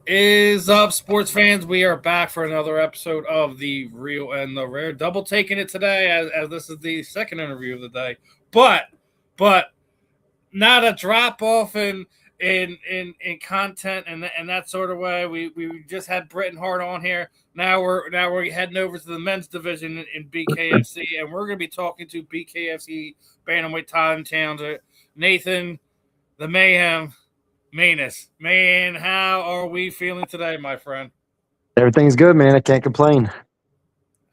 Is up, sports fans? We are back for another episode of the Real and the Rare. Double taking it today, as this is the second interview of the day. But not a drop off in content and that sort of way. We just had Britton Hart on here. Now we're heading over to the men's division in BKFC, and we're going to be talking to BKFC Bantamweight Title challenger Nathan the Mayhem Maness. Man, how are we feeling today, my friend? Everything's good, man. I can't complain.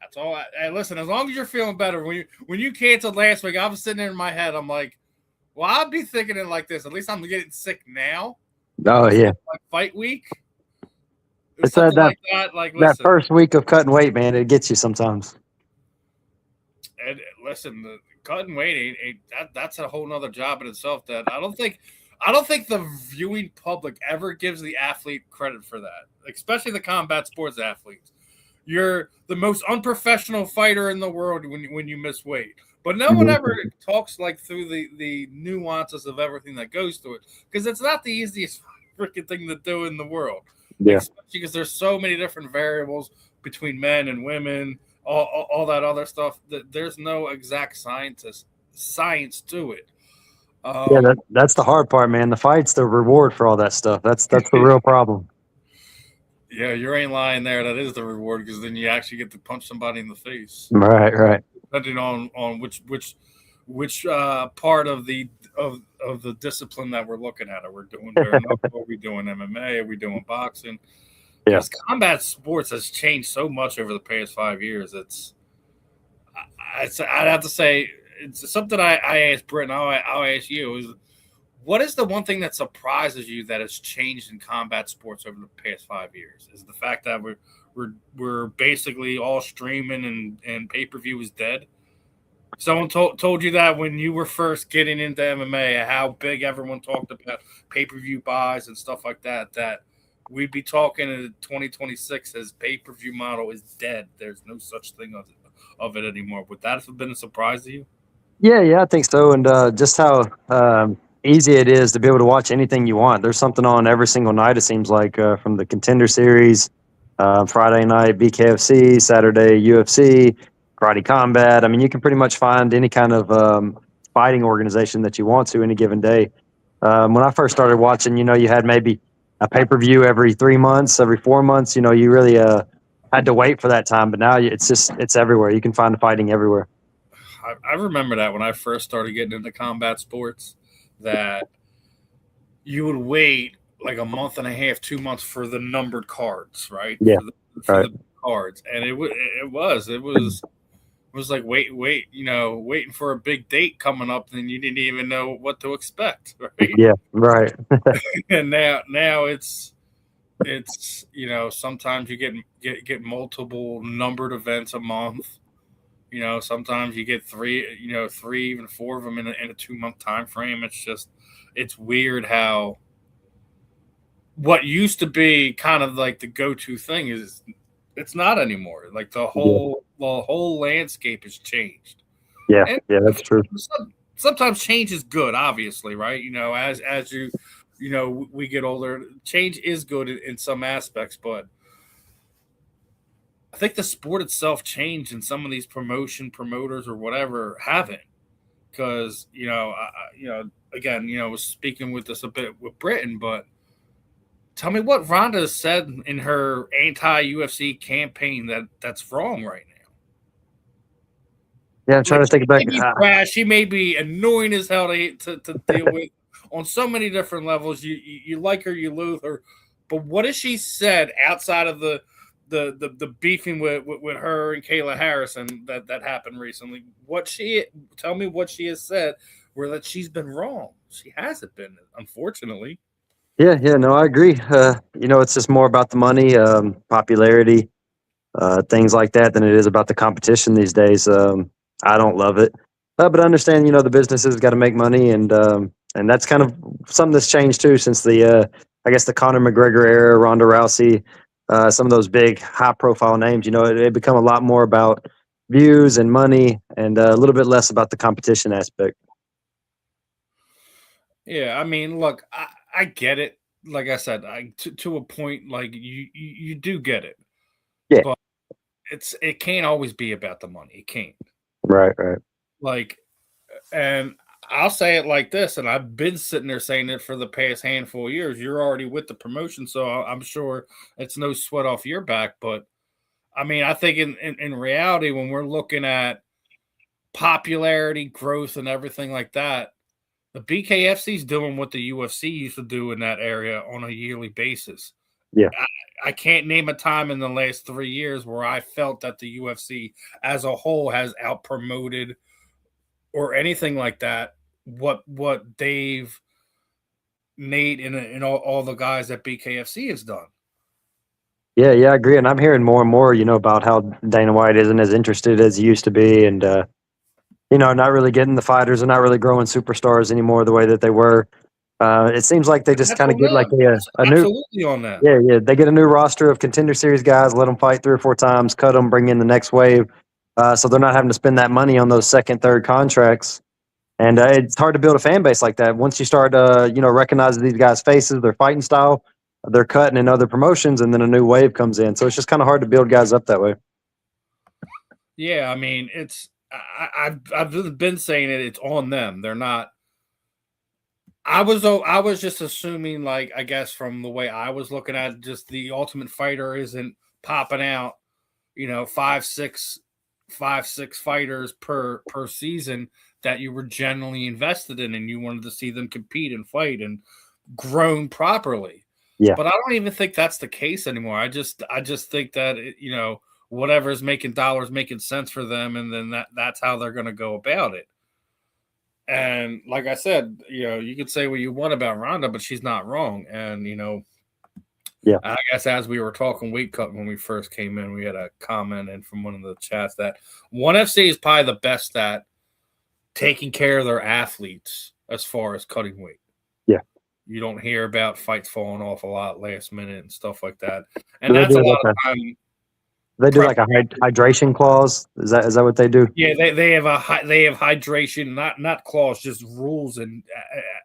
That's all. Hey, listen, as long as you're feeling better. When you canceled last week, I was sitting there in my head. I'm like, well, I'd be thinking it like this. At least I'm getting sick now Oh instead yeah, of like fight week or it's something that like that. Like, that listen, first week of cutting weight, man. It gets you sometimes. and listen, the cutting weight that's a whole nother job in itself. That I don't think the viewing public ever gives the athlete credit for that, especially the combat sports athletes. You're the most unprofessional fighter in the world when you miss weight. But no one ever Mhm. talks like through the nuances of everything that goes through it because it's not the easiest freaking thing to do in the world, Yeah, especially because there's so many different variables between men and women, all that other stuff. That there's no exact science to it. yeah. Um, That's the hard part, man. The fight's the reward for all that stuff. That's the real problem. yeah, you ain't lying there. That is the reward because then you actually get to punch somebody in the face. Right, right. Depending on which part of the discipline that we're looking at. Are we doing bare knuckle? Are we doing MMA? Are we doing boxing? Yeah, Because combat sports has changed so much over the past 5 years. I'd have to say it's something I asked Britt. And I'll ask you is what is the one thing that surprises you that has changed in combat sports over the past 5 years? Is the fact that we're basically all streaming and pay per view is dead. Someone told you that when you were first getting into MMA, how big everyone talked about pay per view buys and stuff like that. That we'd be talking in 2026 as pay per view model is dead. There's no such thing of it anymore. Would that have been a surprise to you? yeah, yeah. I think so. And just how easy it is to be able to watch anything you want. There's something on every single night. It seems like from the Contender Series, Friday night BKFC, Saturday UFC, Karate Combat. I mean, you can pretty much find any kind of fighting organization that you want to any given day. When I first started watching, you had maybe a pay per view every 3 months, every 4 months. You really had to wait for that time, but now it's everywhere. You can find the fighting everywhere. I remember that when I first started getting into combat sports, that you would wait like a month and a half, 2 months for the numbered cards, right? Yeah, For right. the cards, and it was like wait, waiting for a big date coming up, and you didn't even know what to expect, right? Yeah, right. And now it's sometimes you get multiple numbered events a month. Sometimes you get three, even four of them in a 2 month time frame. It's weird how what used to be kind of like the go to thing is it's not anymore. Like the Yeah, whole landscape has changed, yeah, and yeah. That's true. sometimes change is good. Obviously, right? As we get older, change is good in some aspects, but I think the sport itself changed, and some of these promoters or whatever haven't. Because again, was speaking with this a bit with Britain, but tell me what Ronda said in her anti UFC campaign that's wrong right now. Yeah, I'm trying Like to think she back. may be brash, she may be annoying as hell to deal with on so many different levels. You like her, you loathe her, but what has she said outside of the beefing with her and Kayla Harrison that happened recently? Tell me what she has said where that she's been wrong. She hasn't been, unfortunately. Yeah, yeah. No, I agree. It's just more about the money, popularity, things like that, than it is about the competition these days. I don't love it, but I understand. The businesses got to make money, and that's kind of something that's changed too since I guess the Conor McGregor era, Ronda Rousey, some of those big high profile names. It become a lot more about views and money, and a little bit less about the competition aspect. Yeah, I mean, look, I get it. like I said, to a point, like you do get it, Yeah. but it can't always be about the money. It can't. Right. Right. Like, and I'll say it like this, and I've been sitting there saying it for the past handful of years. You're already with the promotion, so I'm sure it's no sweat off your back. But I mean, I think in reality, when we're looking at popularity, growth, and everything like that, the BKFC is doing what the UFC used to do in that area on a yearly basis. Yeah. I can't name a time in the last 3 years where I felt that the UFC as a whole has out promoted or anything like that. What Dave, Nate, and all the guys at BKFC has done. Yeah, yeah, I agree. And I'm hearing more and more, about how Dana White isn't as interested as he used to be, and not really getting the fighters and not really growing superstars anymore the way that they were. It seems like they just That's kind of on get like them. That's a new, absolutely on them. yeah, they get a new roster of contender series guys, let them fight 3 or 4 times, cut them, bring in the next wave, so they're not having to spend that money on those second, third contracts. And it's hard to build a fan base like that once you start, recognizing these guys' faces, their fighting style, they're cutting in other promotions, and then a new wave comes in. So it's just kind of hard to build guys up that way. Yeah, I mean, I've been saying it. It's on them. They're not. I was just assuming, like, I guess from the way I was looking at it, just the Ultimate Fighter isn't popping out, 5, 6 fighters per season that you were generally invested in, and you wanted to see them compete and fight and grown properly. Yeah. But I don't even think that's the case anymore. I just think that whatever is making dollars, making sense for them, and then that's how they're going to go about it. And like I said, you could say what you want about Ronda, but she's not wrong. And Yeah. I guess as we were talking weight cut when we first came in, we had a comment in from one of the chats that ONE FC is probably the best at taking care of their athletes as far as cutting weight. Yeah. You don't hear about fights falling off a lot last minute and stuff like that. And that's a lot of time. They do like a hydration clause. Is that what they do? Yeah, they have hydration, not clause, just rules, and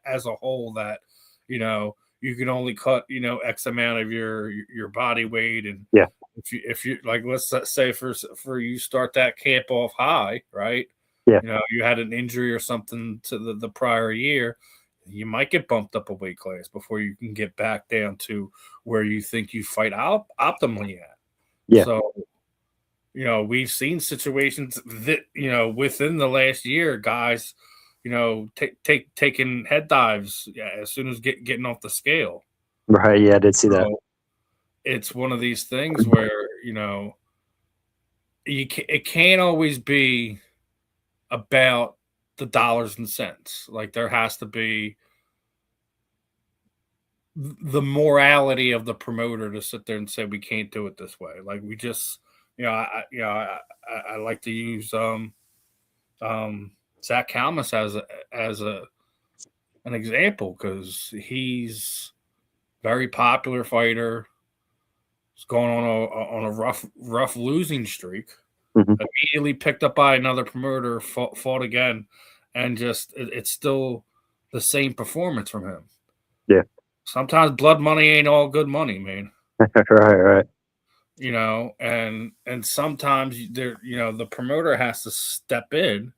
as a whole that you can only cut X amount of your body weight, and yeah, if you like, let's say for you start that camp off high, right? Yeah, you had an injury or something to the prior year, you might get bumped up a weight class before you can get back down to where you think you fight optimally at. Yeah. So, we've seen situations that, within the last year, guys, taking head dives as soon as getting off the scale. Right. Yeah, I did see that. It's one of these things where, it can't always be about the dollars and cents. Like, there has to be the morality of the promoter to sit there and say we can't do it this way. Like, we just, I like to use Zach Kalmus as an example, because he's very popular fighter. He's going on a rough losing streak. Mm-hmm. Immediately picked up by another promoter, fought again, and just it's still the same performance from him. Yeah. Sometimes blood money ain't all good money, man. Right. And sometimes the promoter has to step in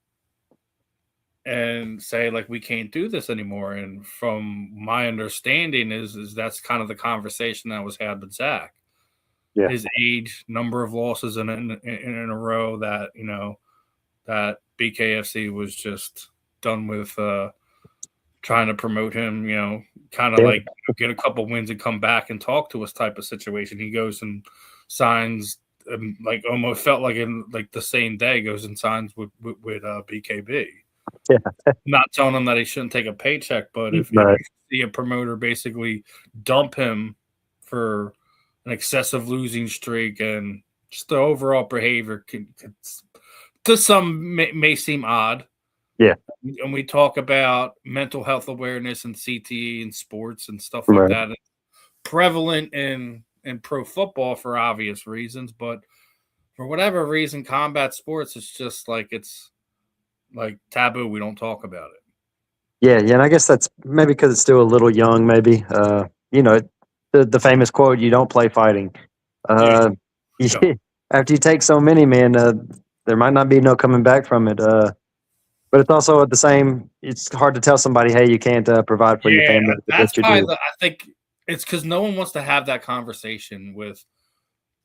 and say, like, we can't do this anymore. And from my understanding is that's kind of the conversation that was had with Zach. Yeah. His age, number of losses in a row, that that BKFC was just done with trying to promote him, kind of like get a couple wins and come back and talk to us type of situation. He goes and signs, like, almost felt like in like the same day, goes and signs with BKB. Yeah. Not telling him that he shouldn't take a paycheck, but if you see a promoter basically dump him for an excessive losing streak, and just the overall behavior could to some may seem odd. Yeah. And we talk about mental health awareness and CTE in sports and stuff like that. It's prevalent in pro football for obvious reasons, but for whatever reason, combat sports, it's just like, it's like taboo. We don't talk about it. Yeah. And I guess that's maybe because it's still a little young, maybe. the famous quote, "You don't play fighting." Yeah. After you take so many, man, there might not be no coming back from it. But it's also at the same. It's hard to tell somebody, "Hey, you can't provide for your Yeah, family," that's but you why do. I think it's because no one wants to have that conversation with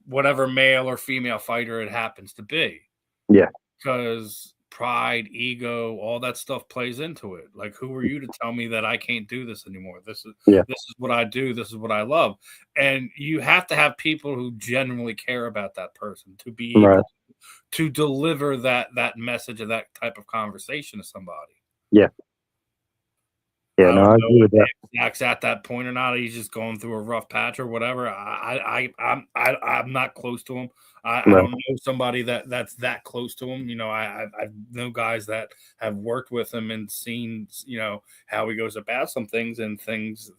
whatever male or female fighter it happens to be. Yeah. Because pride, ego, all that stuff plays into it. Like, who are you to tell me that I can't do this anymore? This Yeah. is what I do. This is what I love. And you have to have people who genuinely care about that person to be Right. able to deliver that message of that type of conversation to somebody. Yeah. Yeah. I No, don't I know agree with that. if Zach's at that point or not. He's just going through a rough patch or whatever. I'm not close to him. I Right. don't know somebody that's that close to him. I know guys that have worked with him and seen how he goes about some things and things.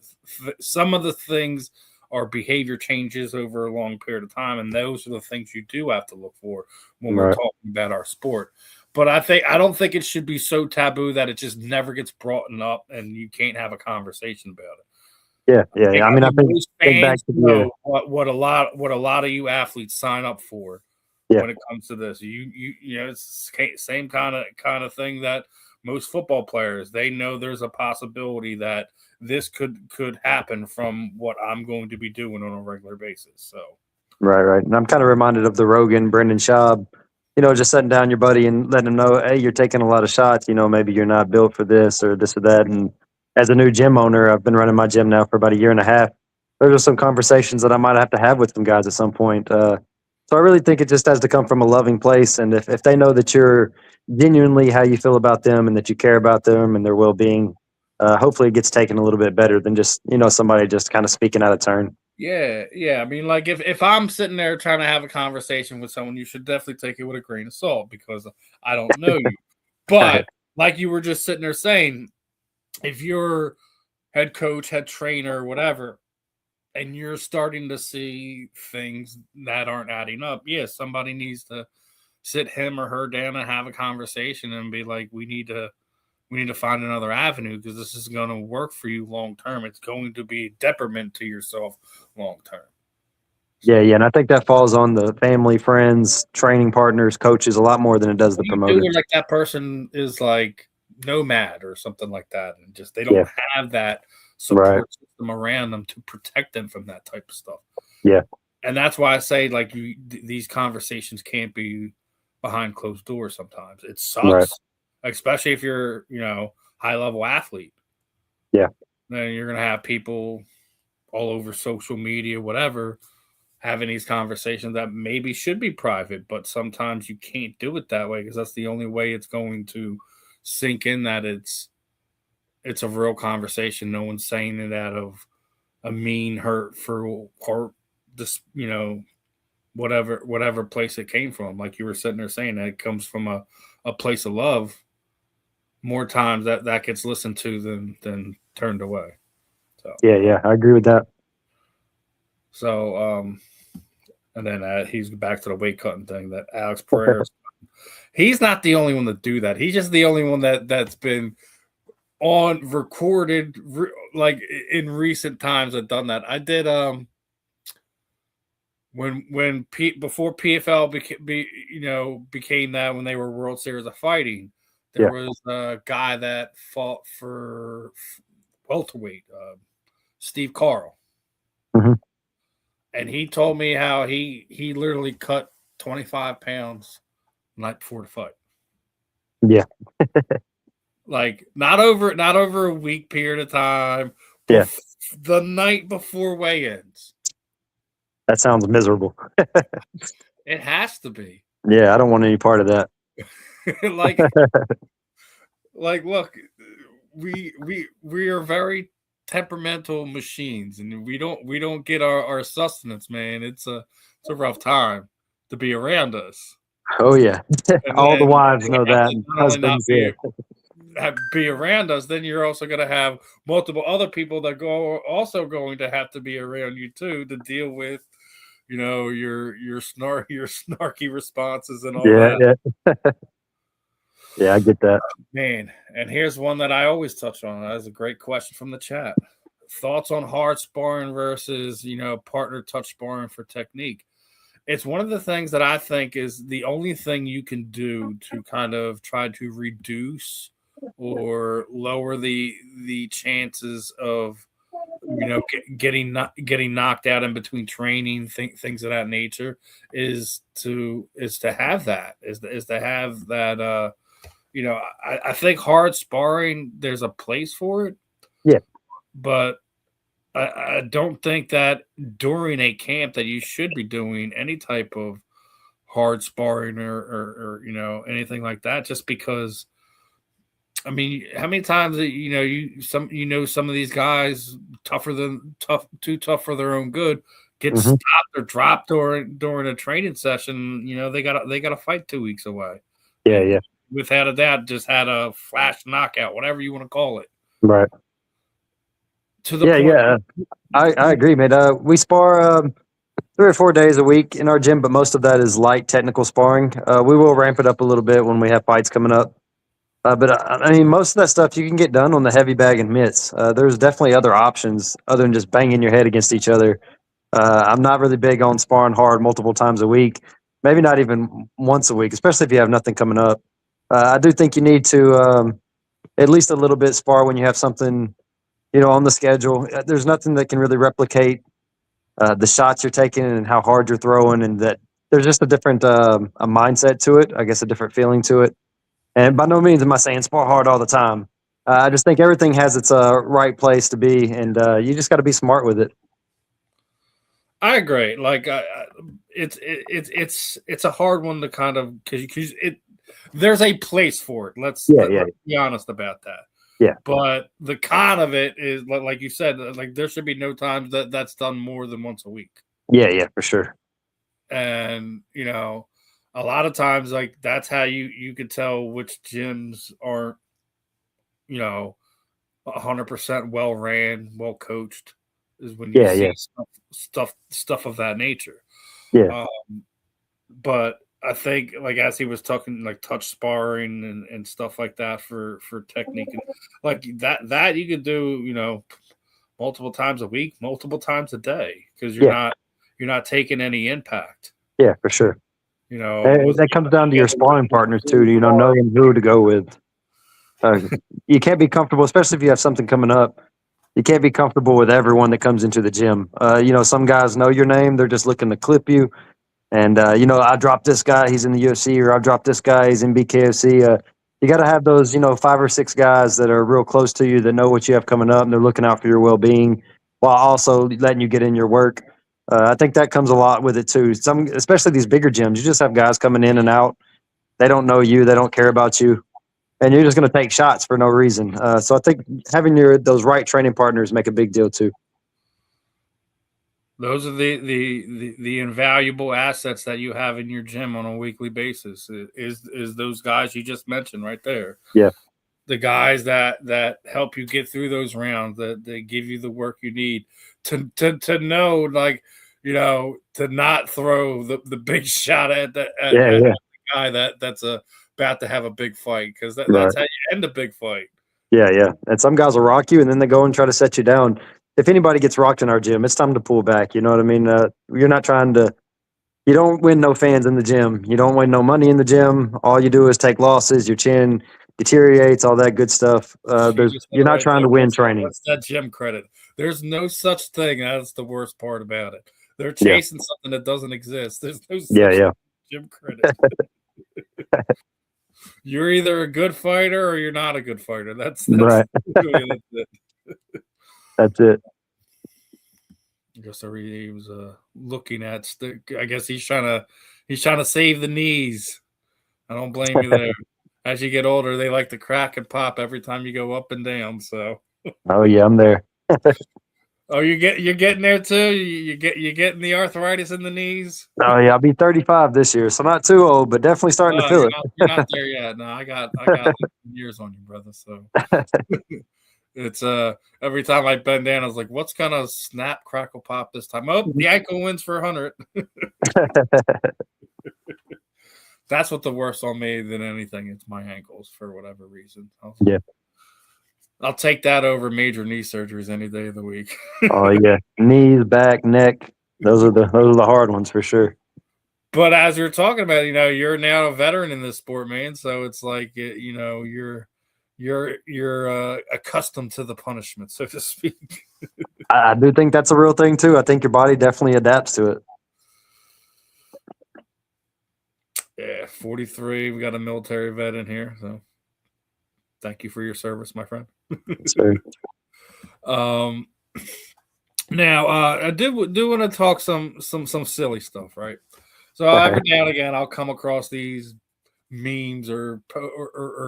Some of the things are behavior changes over a long period of time, and those are the things you do have to look for when we're Right. talking about our sport. But I don't think it should be so taboo that it just never gets brought up and you can't have a conversation about it. Yeah. I mean, I think most back fans to know what a lot of you athletes sign up for Yeah. when it comes to this. It's the same kind of thing that most football players, they know there's a possibility that this could happen from what I'm going to be doing on a regular basis. So Right. And I'm kind of reminded of the Rogan, Brendan Schaub, just sitting down your buddy and letting him know, hey, you're taking a lot of shots. Maybe you're not built for this or that. And as a new gym owner, I've been running my gym now for about a year and a half. Those are some conversations that I might have to have with some guys at some point. So I really think it just has to come from a loving place. And if they know that you're genuinely how you feel about them and that you care about them and their well-being, hopefully it gets taken a little bit better than just, somebody just kind of speaking out of turn. yeah. I mean, like if I'm sitting there trying to have a conversation with someone, you should definitely take it with a grain of salt because I don't know you. But like you were just sitting there saying, if you're head coach, head trainer, whatever, and you're starting to see things that aren't adding up, somebody needs to sit him or her down and have a conversation and be like, we need to find another avenue because this is going to work for you long term. It's going to be a detriment to yourself long term. Yeah, and I think that falls on the family, friends, training partners, coaches a lot more than it does the You do promoters. it like that person is like nomad or something like that, and just they don't have that support system around them to protect them from that type of stuff. Yeah, and that's why I say like these conversations can't be behind closed doors. Sometimes it sucks, especially if you're high level athlete. Yeah, then you're gonna have people all over social media, whatever, having these conversations that maybe should be private, but sometimes you can't do it that way because that's the only way it's going to sink in that it's a real conversation. No one's saying it out of a mean, hurtful, this, whatever place it came from. Like you were sitting there saying that it comes from a place of love. More times that gets listened to than turned away. So yeah, I agree with that. So, and then he's back to the weight cutting thing that Alex Pereira. He's not the only one to do that. He's just the only one that's been on recorded like in recent times that done that. I did when before PFL became that when they were World Series of Fighting, there was a guy that fought for welterweight, Steve Carl. Mm-hmm. And he told me how he literally cut 25 pounds the night before the fight. Yeah. Like not over a week period of time. Yeah. The night before weigh-ins. That sounds miserable. It has to be. Yeah, I don't want any part of that. like look, we are very temperamental machines, and we don't get our sustenance, man. It's a rough time to be around us. Oh yeah. All the wives know that. Husbands, be around us, then you're also going to have multiple other people that are also going to have to be around you too to deal with your snarky responses and all that. Yeah, I get that, man. And here's one that I always touch on. That is a great question from the chat. thoughts on hard sparring versus, partner touch sparring for technique. It's one of the things that I think is the only thing you can do to kind of try to reduce or lower the chances of getting knocked out in between training, things of that nature, is to have that I think hard sparring, there's a place for it. Yeah. But I don't think that during a camp that you should be doing any type of hard sparring or anything like that, just because, I mean, how many times some of these guys too tough for their own good get stopped or dropped during a training session. They got to fight 2 weeks away. Yeah, yeah. Without a doubt, just had a flash knockout, whatever you want to call it. Right. To the point. Yeah. I agree, man. We spar 3 or 4 days a week in our gym, but most of that is light technical sparring. We will ramp it up a little bit when we have fights coming up. But I mean, most of that stuff you can get done on the heavy bag and mitts. There's definitely other options other than just banging your head against each other. I'm not really big on sparring hard multiple times a week, maybe not even once a week, especially if you have nothing coming up. I do think you need to at least a little bit spar when you have something, on the schedule. There's nothing that can really replicate the shots you're taking and how hard you're throwing, and that there's just a different a mindset to it, I guess, a different feeling to it. And by no means am I saying spar hard all the time. I just think everything has its right place to be, and you just got to be smart with it. I agree. Like it's a hard one to kind of, because there's a place for it. Let's be honest about that. Yeah. But the con of it is, like you said, like there should be no times that's done more than once a week. Yeah, for sure. And a lot of times, like, that's how you could tell which gyms aren't 100% well ran, well coached, is when you see stuff of that nature. Yeah. But I think, like, as he was talking, like touch sparring and stuff like that for technique, and like that you could do, multiple times a week, multiple times a day, because you're not taking any impact. Yeah, for sure. That comes down to your sparring partners too. Knowing who to go with. You can't be comfortable, especially if you have something coming up. You can't be comfortable with everyone that comes into the gym. Some guys know your name; they're just looking to clip you. And I dropped this guy; he's in the UFC, or I dropped this guy; he's in BKFC. You got to have those, 5 or 6 guys that are real close to you, that know what you have coming up, and they're looking out for your well-being, while also letting you get in your work. I think that comes a lot with it too. Especially these bigger gyms, you just have guys coming in and out. They don't know you. They don't care about you. And you're just going to take shots for no reason. So I think having those right training partners make a big deal too. Those are the invaluable assets that you have in your gym on a weekly basis. Is those guys you just mentioned right there. Yeah. The guys that help you get through those rounds, that they give you the work you need to know, like, to not throw the big shot at the guy that's about to have a big fight, because that's how you end a big fight. Yeah. And some guys will rock you, and then they go and try to set you down. If anybody gets rocked in our gym, it's time to pull back. You know what I mean? You're not trying to. You don't win no fans in the gym. You don't win no money in the gym. All you do is take losses. Your chin deteriorates, all that good stuff. You're not trying to win training. What's that gym credit? There's no such thing. That's the worst part about it. They're chasing something that doesn't exist. There's no such gym credit. You're either a good fighter or you're not a good fighter. That's right. That's it. That's it. I guess he was looking at. I guess he's trying to save the knees. I don't blame you there. As you get older, they like to crack and pop every time you go up and down. So. Oh yeah, I'm there. Oh, you're getting there too. You're getting the arthritis in the knees. Oh yeah, I'll be 35 this year, so not too old, but definitely starting to feel it. You're not there yet. No, I got years on you, brother. So it's every time I bend down, I was like, "What's gonna snap, crackle, pop this time?" Oh, the ankle wins for 100. That's what the worst on me than anything. It's my ankles for whatever reason. Yeah. I'll take that over major knee surgeries any day of the week. Oh yeah, knees, back, neck. Those are the hard ones for sure. But as you're talking about, you're now a veteran in this sport, man. So it's like, you're accustomed to the punishment, so to speak. I do think that's a real thing too. I think your body definitely adapts to it. Yeah, 43. We got a military vet in here, so thank you for your service, my friend. Now I do want to talk some silly stuff, right? So every now and again, I'll come across these memes or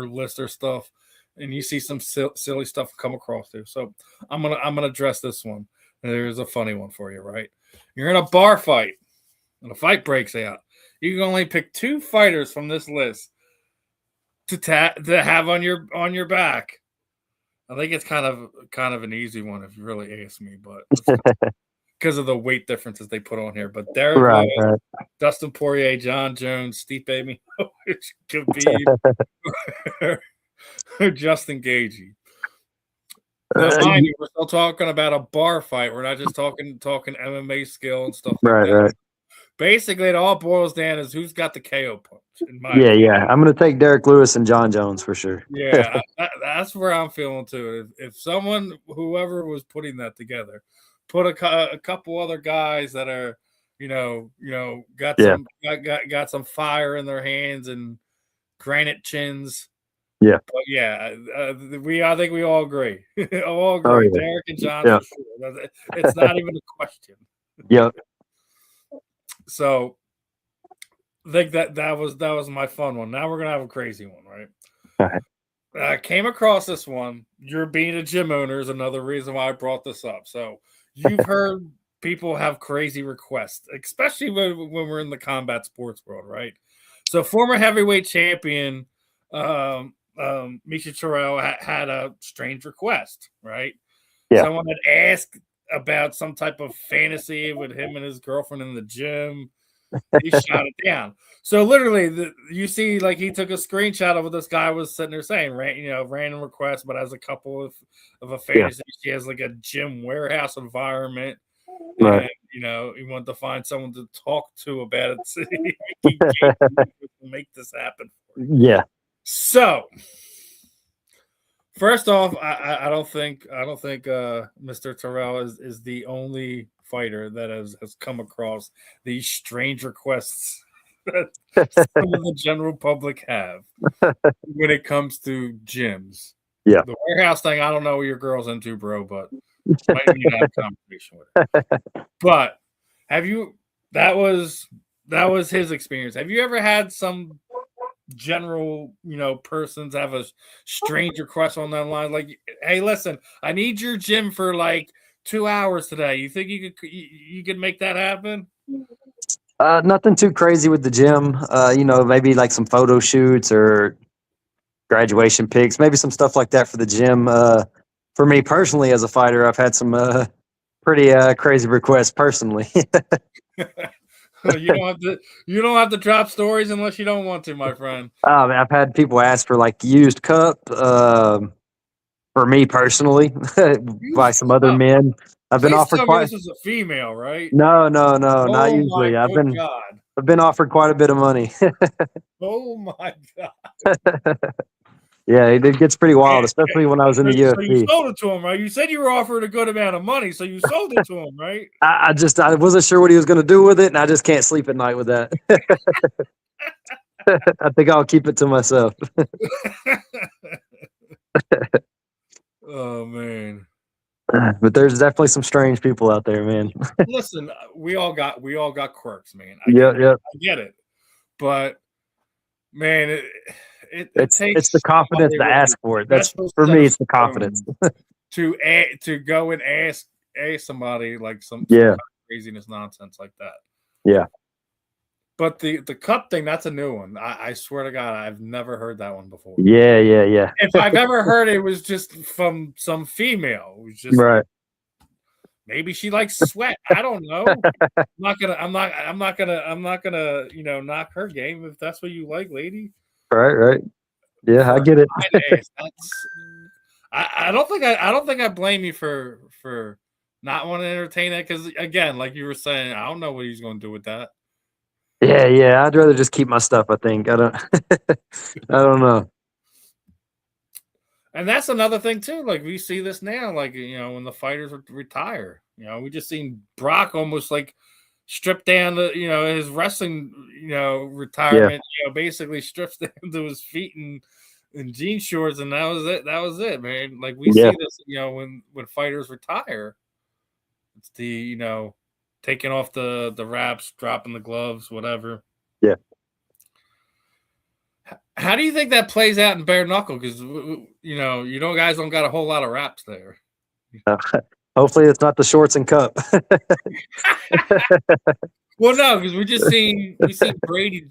lists or stuff, and you see some silly stuff come across there. So I'm gonna address this one. There's a funny one for you, right? You're in a bar fight, and a fight breaks out. You can only pick 2 fighters from this list to have on your back. I think it's kind of an easy one if you really ask me, but because of the weight differences they put on here. But Derek Lewis, Dustin Poirier, John Jones, Stipe Miocic, Khabib, or Justin Gaethje. Now, mind you, we're still talking about a bar fight. We're not just talking MMA skill and stuff like that. Right. Basically, it all boils down is who's got the KO punch. Yeah. I'm going to take Derek Lewis and John Jones for sure. Yeah, that's where I'm feeling too. If someone, whoever was putting that together, put a couple other guys that are, got some fire in their hands and granite chins. Yeah. But yeah, I think we all agree. All agree. Oh, yeah. Derek and John for sure. It's not even a question. Yep. So I think that was my fun one. Now we're gonna have a crazy one, right? All right. I came across this one. You're being a gym owner is another reason why I brought this up. So you've heard people have crazy requests, especially when we're in the combat sports world, right? So former heavyweight champion Misha Terrell had a strange request, right? Yeah. Someone had asked about some type of fantasy with him and his girlfriend in the gym. He shot it down. So literally, you see, like he took a screenshot of what this guy was sitting there saying, random request, but as a couple of a fantasy, she has like a gym warehouse environment. Right. And, he wanted to find someone to talk to about it. So he can't make this happen. Yeah. So, first off, I don't think Mr. Terrell is the only fighter that has come across these strange requests that some of the general public have when it comes to gyms. Yeah. The warehouse thing, I don't know what your girl's into, bro, but might need to have a conversation with her. But that was his experience. Have you ever had some general persons have a strange request on that line, like, hey, listen, I need your gym for like 2 hours today? You think you could make that happen? Nothing too crazy with the gym. Maybe like some photo shoots or graduation pics, maybe some stuff like that for the gym. For me personally, as a fighter, I've had some pretty crazy requests personally. You don't have to drop stories unless you don't want to, my friend. I've had people ask for like used cup. For me personally, by some other men. I've been offered quite. This is a female, right? No, not usually. I've been offered quite a bit of money. Oh my God. Yeah, it gets pretty wild, especially when I was in the UFC. So you sold it to him, right? You said you were offered a good amount of money, so you sold it to him, right? I wasn't sure what he was going to do with it, and I just can't sleep at night with that. I think I'll keep it to myself. Oh man. But there's definitely some strange people out there, man. Listen, we all got quirks, man. I get it. But man, it's the confidence to ask for it. That's for me. It's the confidence to go and ask somebody like some craziness nonsense like that. Yeah. But the cup thing, that's a new one. I swear to God, I've never heard that one before. Yeah. If I've ever heard it, was just from some female. It was just right. Maybe she likes sweat. I don't know. I'm not gonna knock her game if that's what you like, lady. Right. Yeah, I get it. I don't think I blame you for not wanting to entertain it because again, like you were saying, I don't know what he's going to do with that. Yeah. I'd rather just keep my stuff. I think I don't. I don't know. And that's another thing too. Like we see this now, like when the fighters retire, we just seen Brock almost like strip down the his wrestling Yeah, retirement. Basically strips down to his feet and jean shorts, and that was it, man. Like we yeah, see this, when fighters retire, it's the taking off the wraps, dropping the gloves, whatever. yeah. How do you think that plays out in bare knuckle? Because guys don't got a whole lot of wraps there. Hopefully, it's not the shorts and cup. Well, no, because we seen Brady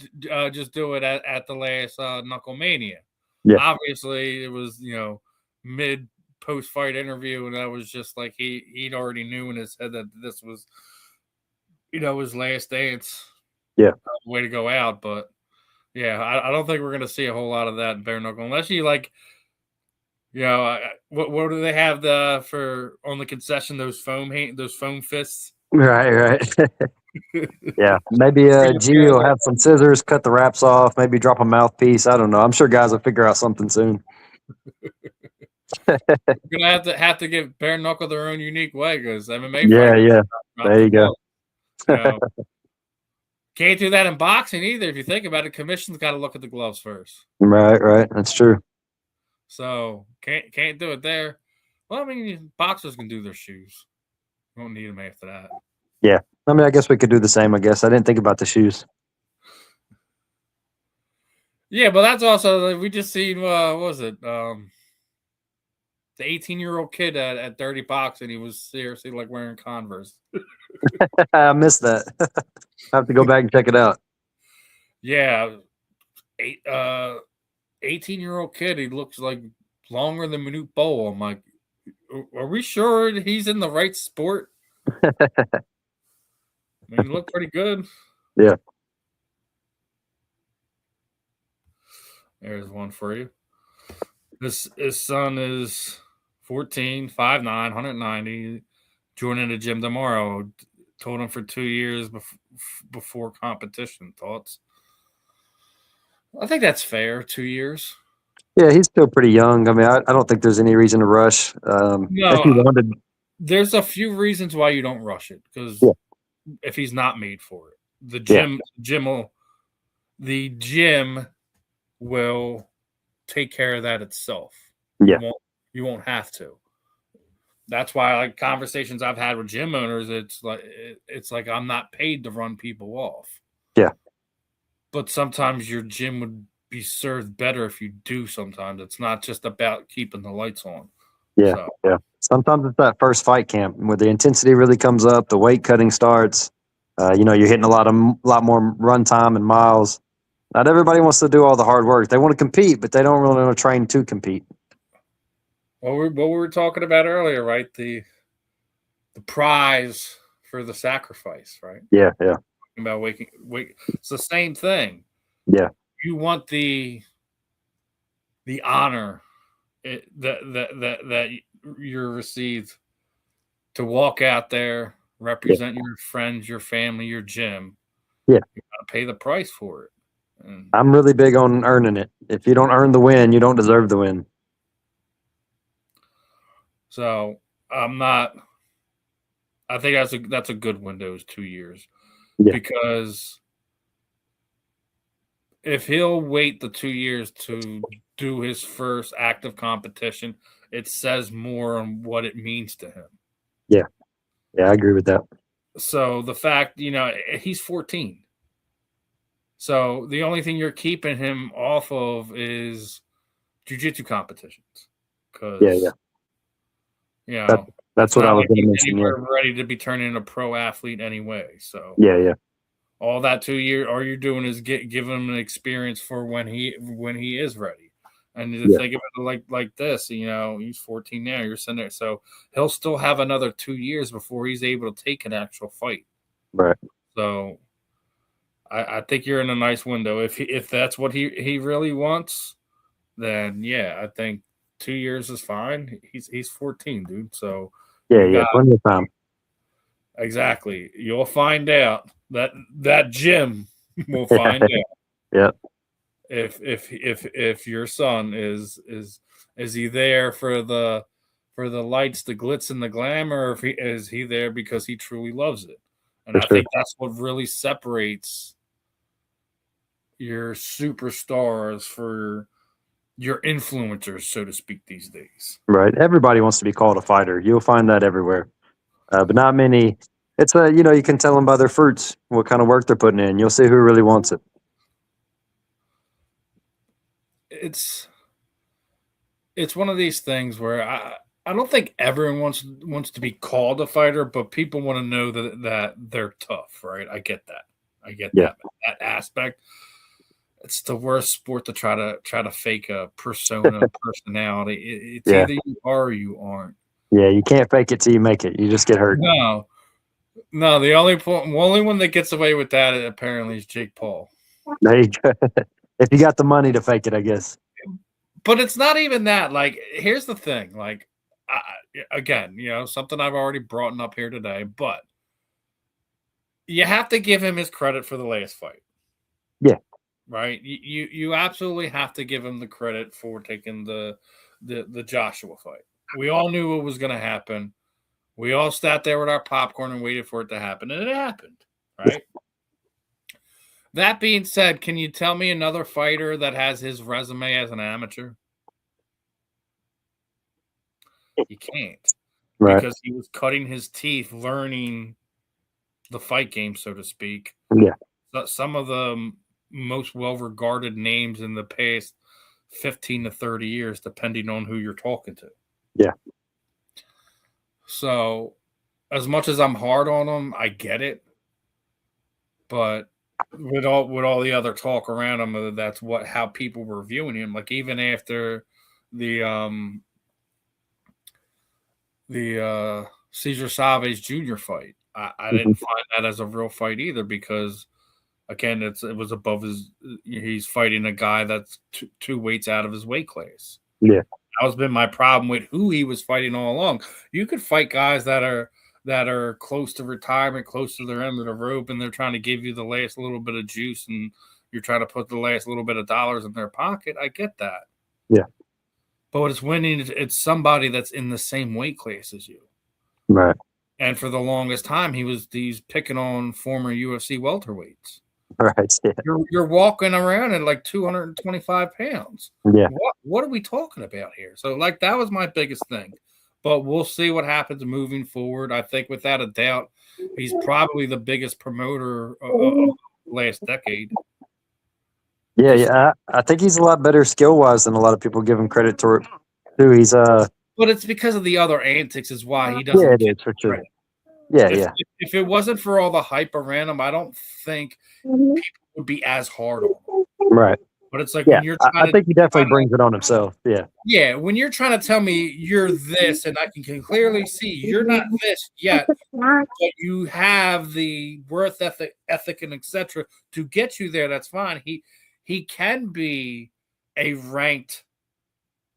just do it at the last Knuckle Mania. Yeah. Obviously, it was mid post fight interview, and that was just like he'd already knew in his head that this was his last dance. Yeah. Way to go out, but yeah, I don't think we're gonna see a whole lot of that in bare knuckle unless you like. What do they have for on the concession? Those foam fists. Right. Yeah, maybe G will have some scissors, cut the wraps off, maybe drop a mouthpiece. I don't know. I'm sure guys will figure out something soon. We're gonna have to give bare knuckle their own unique way because MMA. Yeah. There you go. Can't do that in boxing either. If you think about it, commission's got to look at the gloves first. Right. That's true. So can't do it there. Well, I mean, boxers can do their shoes. You won't need them after that. Yeah. I mean, I guess we could do the same, I guess. I didn't think about the shoes. Yeah, but that's also, we just seen, what was it? The 18-year-old kid at Dirty Boxing, he was seriously like wearing Converse. I missed that. I have to go back and check it out. Yeah. 18-year-old kid, he looks like longer than Manute Bowl. I'm like, are we sure he's in the right sport? I mean, he looked pretty good. Yeah. There's one for you. His son is 14, 5'9", 190. Joining the gym tomorrow. Told him for 2 years before competition. Thoughts? I think that's fair. 2 years. Yeah, he's still pretty young. I mean, I don't think there's any reason to rush. No, there's a few reasons why you don't rush it because if he's not made for it, the gym will take care of that itself. Yeah, you won't have to. That's why, like conversations I've had with gym owners, it's like I'm not paid to run people off. Yeah, but sometimes your gym would be served better if you do. Sometimes it's not just about keeping the lights on. Yeah. Sometimes it's that first fight camp where the intensity really comes up, the weight cutting starts. You're hitting a lot more run time and miles. Not everybody wants to do all the hard work. They want to compete, but they don't really want to train to compete. Well, what we were talking about earlier, right? The prize for the sacrifice, right? Yeah. Talking about wait. It's the same thing. Yeah. You want the honor that you're received to walk out there, represent your friends, your family, your gym. Yeah. You gotta pay the price for it. And I'm really big on earning it. If you don't earn the win, you don't deserve the win. So I'm not. I think that's a good window is 2 years, because if he'll wait the 2 years to do his first active competition, it says more on what it means to him. Yeah, I agree with that. So the fact, he's 14. So the only thing you're keeping him off of is jiu-jitsu competitions. That's what I was going to mention. We're ready to be turning into a pro athlete anyway. So yeah. All that 2 years, all you're doing is giving him an experience for when he is ready. And to think of it like this, he's 14 now. You're sitting there, so he'll still have another 2 years before he's able to take an actual fight. Right. So I think you're in a nice window. If that's what he really wants, then I think 2 years is fine. He's 14, dude. So Yeah, plenty of time. Exactly. You'll find out that Jim will find out. Yep. If your son is he there for the lights, the glitz, and the glamour, or is he there because he truly loves it? And I think that's what really separates your superstars for your influencers, so to speak, these days. Right. Everybody wants to be called a fighter. You'll find that everywhere, but not many. It's you can tell them by their fruits what kind of work they're putting in. You'll see who really wants it. It's one of these things where I don't think everyone wants to be called a fighter, but people want to know that they're tough, right? I get that. I get that aspect. It's the worst sport to try to fake a persona, personality. It's either you are or you aren't. Yeah, you can't fake it till you make it. You just get hurt. No. The only one that gets away with that apparently is Jake Paul. There you go. If you got the money to fake it, I guess. But it's not even that. Like, here's the thing. Like, again, something I've already brought up here today, but you have to give him his credit for the last fight. Yeah. Right? You absolutely have to give him the credit for taking the Joshua fight. We all knew what was going to happen. We all sat there with our popcorn and waited for it to happen, and it happened, right? That being said, can you tell me another fighter that has his resume as an amateur? You can't. Right. Because he was cutting his teeth learning the fight game, so to speak. Yeah. Some of the most well-regarded names in the past 15 to 30 years, depending on who you're talking to. Yeah. So, as much as I'm hard on him, I get it. But with all the other talk around him, that's how people were viewing him. Like, even after the Cesar Chavez Jr. fight, I didn't find that as a real fight either, because again, it was above he's fighting a guy that's two weights out of his weight class. Yeah. That's been my problem with who he was fighting all along. You could fight guys that are close to retirement, close to their end of the rope, and they're trying to give you the last little bit of juice, and you're trying to put the last little bit of dollars in their pocket. I get that. Yeah. But it's it's somebody that's in the same weight class as you. Right. And for the longest time, he's picking on former UFC welterweights. Right. Yeah. You're walking around at like 225 pounds. Yeah. What are we talking about here? So, like, that was my biggest thing. But we'll see what happens moving forward. I think, without a doubt, he's probably the biggest promoter of the last decade. Yeah. I think he's a lot better skill-wise than a lot of people give him credit to. He's But it's because of the other antics is why he doesn't. Yeah, it is for sure. Credit. Yeah, If it wasn't for all the hype around him, I don't think people would be as hard on him. Right. But it's like, when you're I think he definitely brings it on himself. Yeah. Yeah, when you're trying to tell me you're this, and I can clearly see you're not this yet, but you have the worth ethic, and etc. to get you there, that's fine. He can be a ranked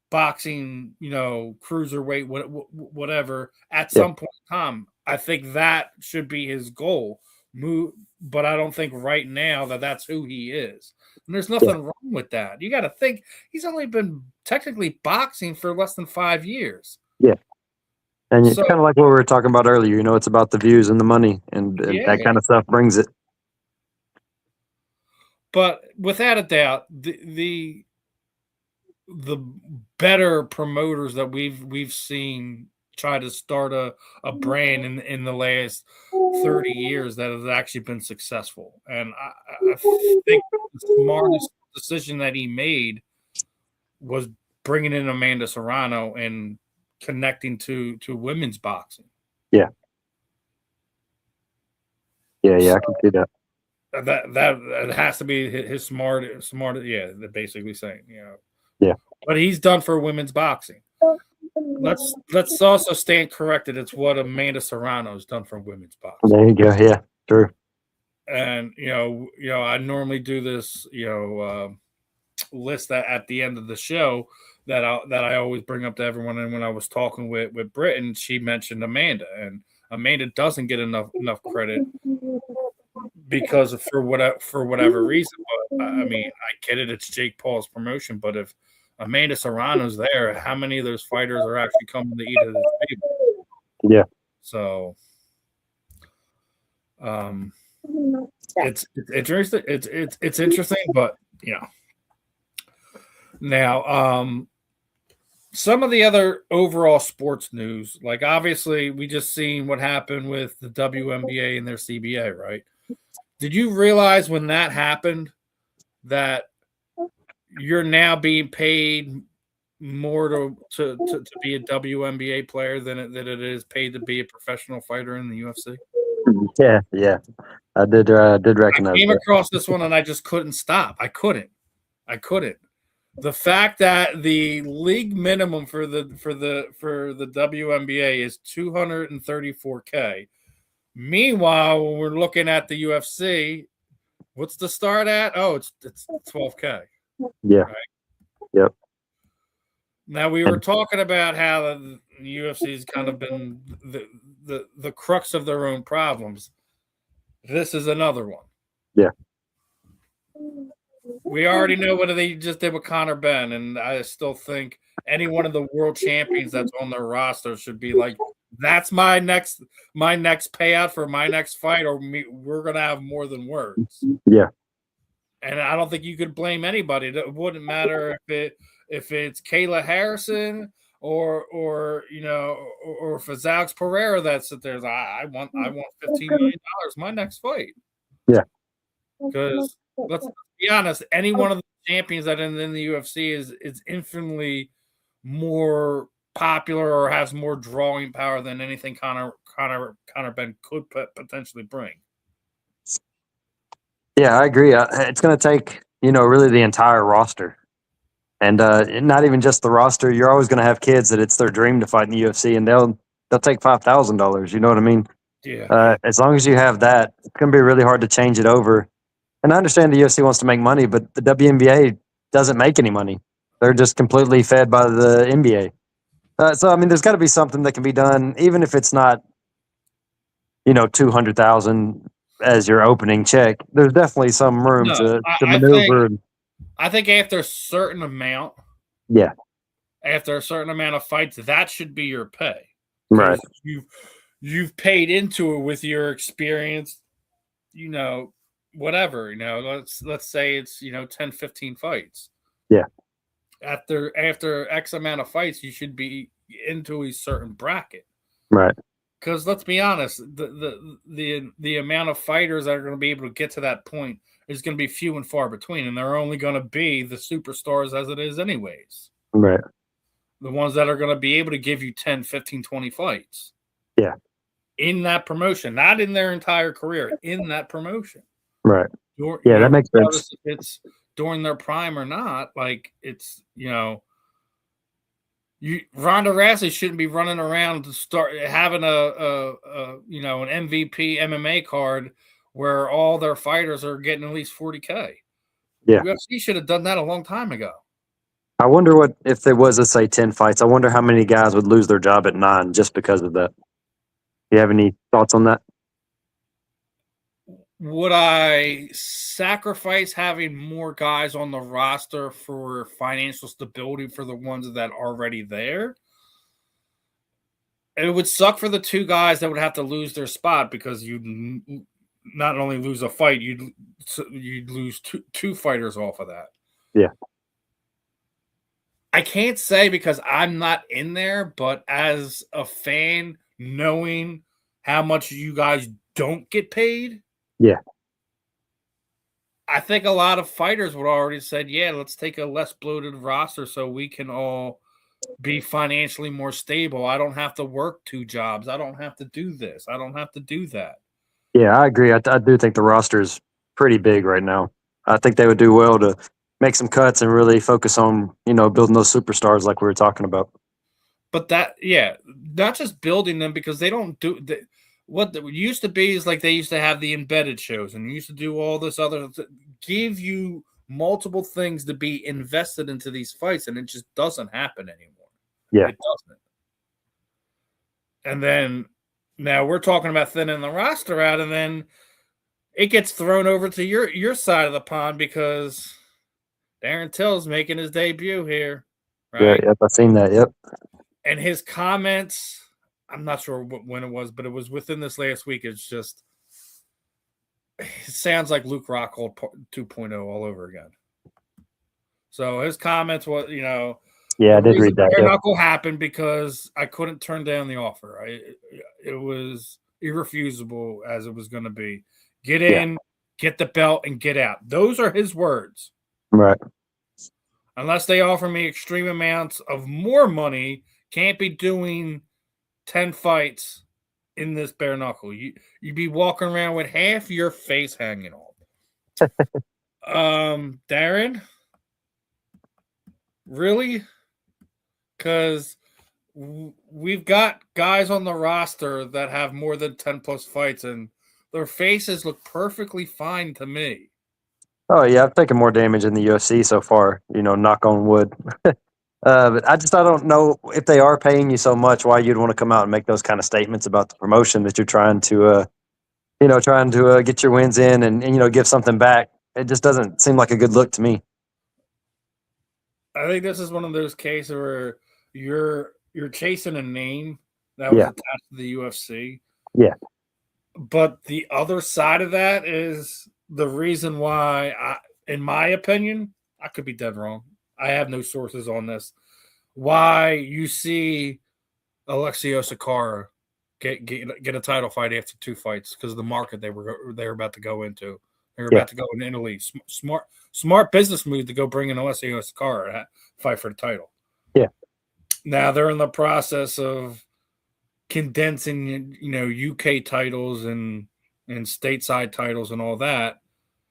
boxing, cruiserweight, whatever, at some point in time. I think that should be his goal. But I don't think right now that's who he is. And there's nothing wrong with that. You got to think he's only been technically boxing for less than 5 years. Yeah. And it's kind of like what we were talking about earlier. It's about the views and the money, and that kind of stuff brings it. But without a doubt, the better promoters that we've seen try to start a brand in the last 30 years that has actually been successful. And I think the smartest decision that he made was bringing in Amanda Serrano and connecting to women's boxing. Yeah. Yeah, I can see that. That has to be his smart. Yeah, they're basically saying, Yeah. But he's done for women's boxing. Let's also stand corrected. It's what Amanda Serrano's done for women's boxing. There you go. Yeah, true. And I normally do this, list that at the end of the show that I always bring up to everyone. And when I was talking with Britain, she mentioned Amanda, and Amanda doesn't get enough credit because for whatever reason. But I mean, I get it; it's Jake Paul's promotion. But if Amanda Serrano's there, how many of those fighters are actually coming to eat at the table? Yeah. So, it's interesting. It's interesting, but now, some of the other overall sports news, like obviously we just seen what happened with the WNBA and their CBA, right? Did you realize when that happened that you're now being paid more to be a WNBA player than it is paid to be a professional fighter in the UFC? Yeah. I did recognize I came that. across this one and I just couldn't stop. I couldn't. The fact that the league minimum for the WNBA is $234K. Meanwhile, when we're looking at the UFC, what's the start at? Oh, it's $12K. Yeah. Right? Yep. Now we were talking about how the UFC has kind of been the crux of their own problems. This is another one. Yeah. We already know what they just did with Conor Benn, and I still think any one of the world champions that's on their roster should be like, that's my next payout for my next fight, or we're gonna have more than words. Yeah. And I don't think you could blame anybody. It wouldn't matter if it's Kayla Harrison or if it's Alex Pereira that sits there. I want $15 million my next fight. Yeah. Because let's be honest, any one of the champions that in the UFC is infinitely more popular or has more drawing power than anything Conor Benn could potentially bring. Yeah, I agree. It's going to take, really the entire roster. And not even just the roster. You're always going to have kids that it's their dream to fight in the UFC, and they'll take $5,000. You know what I mean? Yeah. As long as you have that, it's going to be really hard to change it over. And I understand the UFC wants to make money, but the WNBA doesn't make any money. They're just completely fed by the NBA. So I mean, there's got to be something that can be done, even if it's not, $200,000 as your opening check. There's definitely some room to maneuver. I think after a certain amount, after a certain amount of fights, that should be your pay. Right. You've paid into it with your experience, whatever, let's say it's, 10, 15 fights. Yeah. After X amount of fights, you should be into a certain bracket. Right. Because let's be honest, the amount of fighters that are going to be able to get to that point is going to be few and far between, and they're only going to be the superstars as it is anyways. Right. The ones that are going to be able to give you 10, 15, 20 fights. Yeah. In that promotion, not in their entire career, in that promotion. Right. That makes sense. If it's during their prime or not, like it's, Ronda Rousey shouldn't be running around to start having an MVP MMA card where all their fighters are getting at least $40K. Yeah. UFC should have done that a long time ago. I wonder what if there was, let's say, 10 fights. I wonder how many guys would lose their job at 9 just because of that. Do you have any thoughts on that? Would I sacrifice having more guys on the roster for financial stability for the ones that are already there? It would suck for the 2 guys that would have to lose their spot because you'd not only lose a fight, you'd lose two fighters off of that. Yeah. I can't say because I'm not in there, but as a fan, knowing how much you guys don't get paid, yeah, I think a lot of fighters would already said, yeah, let's take a less bloated roster so we can all be financially more stable. I don't have to work 2 jobs. I don't have to do this. I don't have to do that. Yeah, I agree. I do think the roster is pretty big right now. I think they would do well to make some cuts and really focus on, building those superstars like we were talking about. But not just building them because they don't do what used to be is like they used to have the embedded shows and used to do all this other give you multiple things to be invested into these fights, and it just doesn't happen anymore. Yeah. It doesn't. And then now we're talking about thinning the roster out, and then it gets thrown over to your side of the pond because Darren Till's making his debut here, right? Yeah, yep, I've seen that. Yep. And his comments, I'm not sure when it was, but it was within this last week. It's just, it sounds like Luke Rockhold 2.0 all over again. So his comments was, yeah, I did read that. Bare knuckle happened because I couldn't turn down the offer. It was irrefusable as it was going to be. Get in, get the belt, and get out. Those are his words. Right. Unless they offer me extreme amounts of more money, can't be doing 10 fights in this bare knuckle. You'd be walking around with half your face hanging off. Darren, really? Because we've got guys on the roster that have more than 10 plus fights, and their faces look perfectly fine to me. Oh yeah, I've taken more damage in the UFC so far. Knock on wood. But I don't know if they are paying you so much, why you'd want to come out and make those kind of statements about the promotion that you're trying to get your wins in and give something back. It just doesn't seem like a good look to me. I think this is one of those cases where you're chasing a name that was attached to the UFC. Yeah. But the other side of that is the reason why, in my opinion, I could be dead wrong. I have no sources on this. Why you see Alexio Sakara get a title fight after 2 fights because of the market they were about to go into. They were about to go in Italy. Smart business move to go bring in Alexio Sakara and fight for the title. Yeah. Now they're in the process of condensing, UK titles and stateside titles and all that.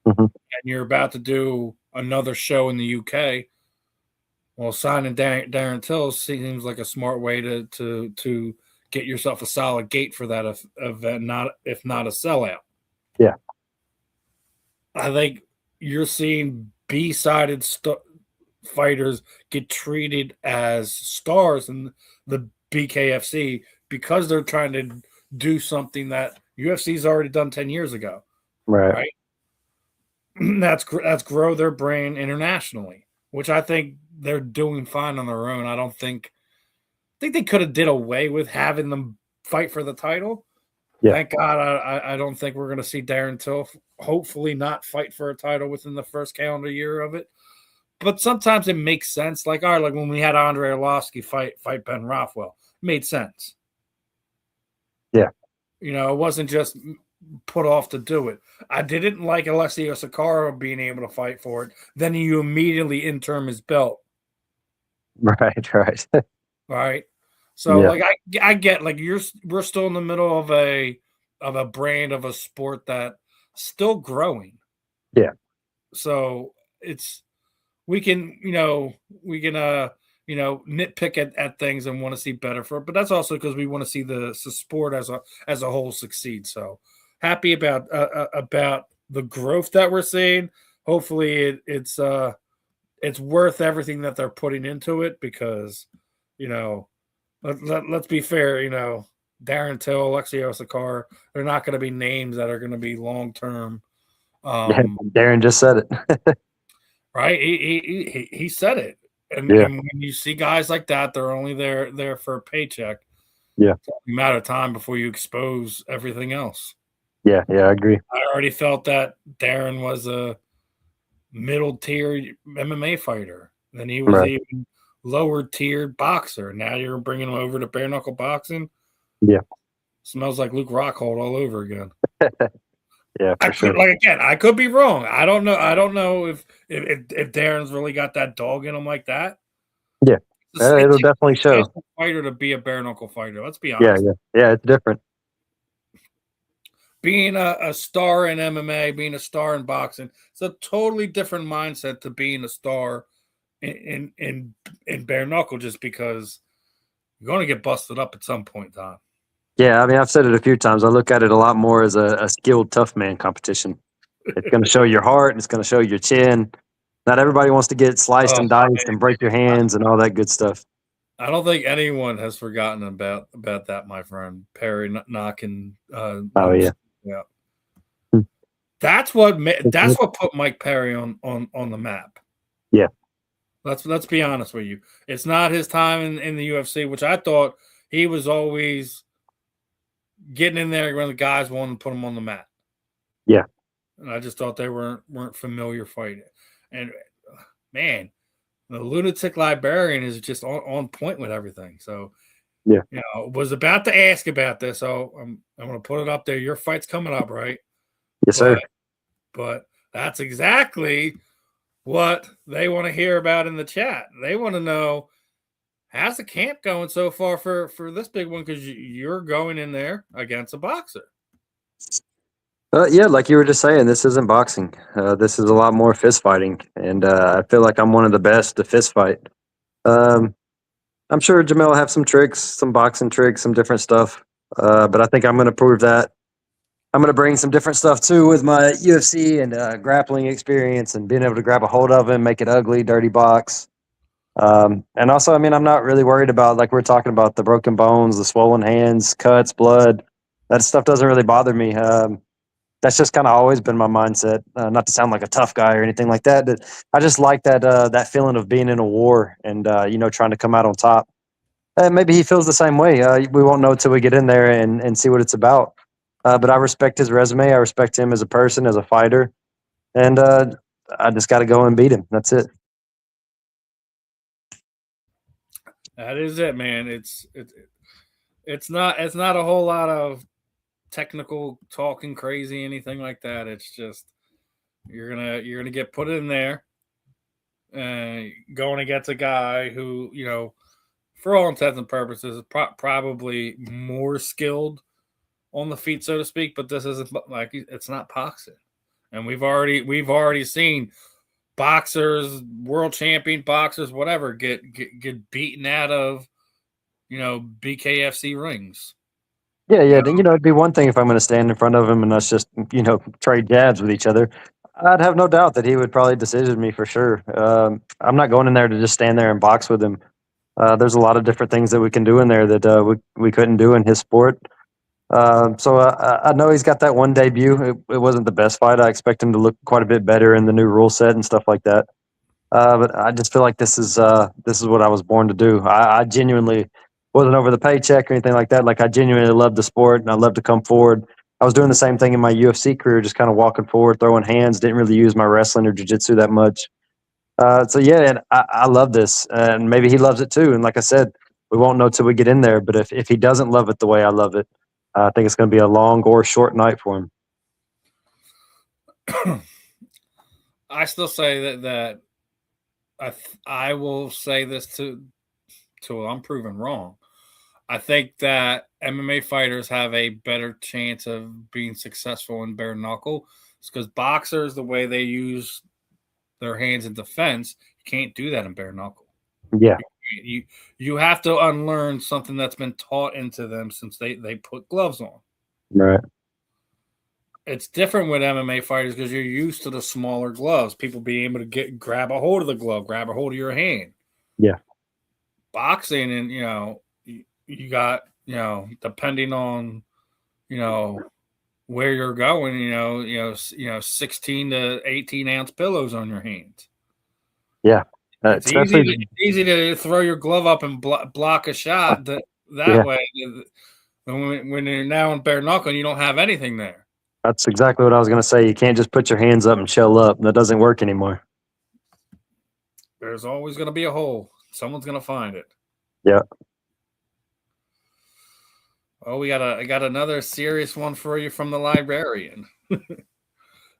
Mm-hmm. And you're about to do another show in the UK. Well, signing Darren Till seems like a smart way to get yourself a solid gate for that event, if not a sellout. Yeah. I think you're seeing B-sided fighters get treated as stars in the BKFC because they're trying to do something that UFC's already done 10 years ago. Right? That's grow their brand internationally, which I think they're doing fine on their own. I think they could have did away with having them fight for the title. Yeah. Thank God I don't think we're going to see Darren Till hopefully not fight for a title within the first calendar year of it. But sometimes it makes sense. Like when we had Andre Arlovsky fight Ben Rothwell, it made sense. Yeah. It wasn't just put off to do it. I didn't like Alexio Sakara being able to fight for it. Then you immediately interim his belt. Right. Right. So I get we're still in the middle of a brand of a sport that's still growing. Yeah. So we can nitpick at things and want to see better for it, but that's also because we want to see the sport as a whole succeed. So happy about the growth that we're seeing. Hopefully it's worth everything that they're putting into it because let's be fair, Darren Till, Alexio Sakara, they're not going to be names that are going to be long term. Darren just said it. Right? He said it. And when you see guys like that, they're only there for a paycheck. Yeah. It's a matter of time before you expose everything else. Yeah, I agree. I already felt that Darren was a middle tier MMA fighter. Then he was even lower tiered boxer. Now you're bringing him over to bare knuckle boxing. Yeah. Smells like Luke Rockhold all over again. Yeah, for sure. I could be wrong. I don't know if Darren's really got that dog in him like that. Yeah, it'll definitely show. Fighter to be a bare knuckle fighter. Let's be honest. Yeah, it's different. Being a star in MMA, being a star in boxing, it's a totally different mindset to being a star in bare knuckle. Just because you're going to get busted up at some point, Don. Yeah, I mean, I've said it a few times. I look at it a lot more as a skilled tough man competition. It's going to show your heart and it's going to show your chin. Not everybody wants to get sliced Oh, and diced and break your hands and all that good stuff. I don't think anyone has forgotten about that, my friend. Perry knocking. Oh yeah. Yeah. Hmm. That's what put Mike Perry on the map. Yeah. Let's be honest with you. It's not his time in the UFC, which I thought he was always getting in there when the guys wanted to put him on the mat. Yeah. And I just thought they weren't familiar fighting. And man, the lunatic librarian is just on point with everything. So yeah, was about to ask about this, so I'm going to put it up there. Your fight's coming up, right? Yes, sir. But that's exactly what they want to hear about in the chat. They want to know, how's the camp going so far for this big one? Because you're going in there against a boxer. Yeah, like you were just saying, this isn't boxing. This is a lot more fist fighting, and I feel like I'm one of the best to fist fight. I'm sure Jamel will have some tricks, some boxing tricks, some different stuff, but I think I'm going to prove that. I'm going to bring some different stuff too with my UFC and grappling experience and being able to grab a hold of him, make it ugly, dirty box. And also, I mean, I'm not really worried about, like we're talking about, the broken bones, the swollen hands, cuts, blood. That stuff doesn't really bother me. That's just kind of always been my mindset. Not to sound like a tough guy or anything like that, but I just like that feeling of being in a war and trying to come out on top. And maybe he feels the same way. We won't know till we get in there and see what it's about. But I respect his resume. I respect him as a person, as a fighter, and I just got to go and beat him. That's it. That is it, man. It's not a whole lot of technical talking crazy, anything like that. It's just you're gonna get put in there, going against a guy who, for all intents and purposes, is probably more skilled on the feet, so to speak. But this isn't like, it's not boxing, and we've already seen boxers, world champion boxers, whatever, get beaten out of BKFC rings. Yeah. It'd be one thing if I'm going to stand in front of him and us just trade jabs with each other. I'd have no doubt that he would probably decision me for sure. I'm not going in there to just stand there and box with him. There's a lot of different things that we can do in there that we couldn't do in his sport. So I know he's got that one debut. It wasn't the best fight. I expect him to look quite a bit better in the new rule set and stuff like that. But I just feel like this is what I was born to do. I genuinely wasn't over the paycheck or anything like that. Like, I genuinely love the sport and I love to come forward. I was doing the same thing in my UFC career, just kind of walking forward, throwing hands. Didn't really use my wrestling or jiu-jitsu that much. So yeah, and I love this, and maybe he loves it too. And like I said, we won't know till we get in there. But if he doesn't love it the way I love it, I think it's going to be a long or short night for him. I still say that I will say this till I'm proven wrong. I think that MMA fighters have a better chance of being successful in bare knuckle. It's because boxers, the way they use their hands in defense, you can't do that in bare knuckle. Yeah. You have to unlearn something that's been taught into them since they put gloves on. Right. It's different with MMA fighters because you're used to the smaller gloves. People being able to grab a hold of the glove, grab a hold of your hand. Yeah. Boxing, and you got, depending on where you're going, 16 to 18 ounce pillows on your hands. Yeah. It's easy to throw your glove up and block a shot that way. When you're now in bare knuckle, you don't have anything there. That's exactly what I was going to say. You can't just put your hands up and shell up. That doesn't work anymore. There's always going to be a hole. Someone's going to find it. Yeah. Oh, I got another serious one for you from the librarian.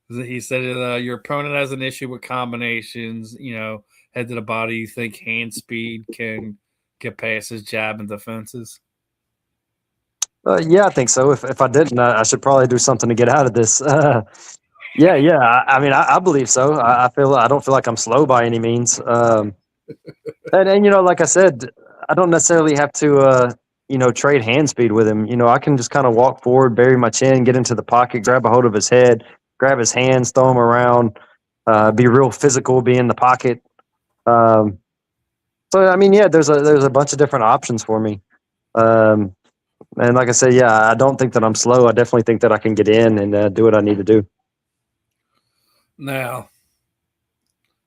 He said your opponent has an issue with combinations, head to the body. You think hand speed can get past his jab and defenses? Yeah, I think so. If I didn't, I should probably do something to get out of this. Yeah. I mean, I believe so. I don't feel like I'm slow by any means. And like I said, I don't necessarily have to trade hand speed with him. I can just kind of walk forward, bury my chin, get into the pocket, grab a hold of his head, grab his hands, throw him around. be real physical, be in the pocket. So I mean, yeah, there's a bunch of different options for me. And like I said, yeah, I don't think that I'm slow. I definitely think that I can get in and do what I need to do. Now,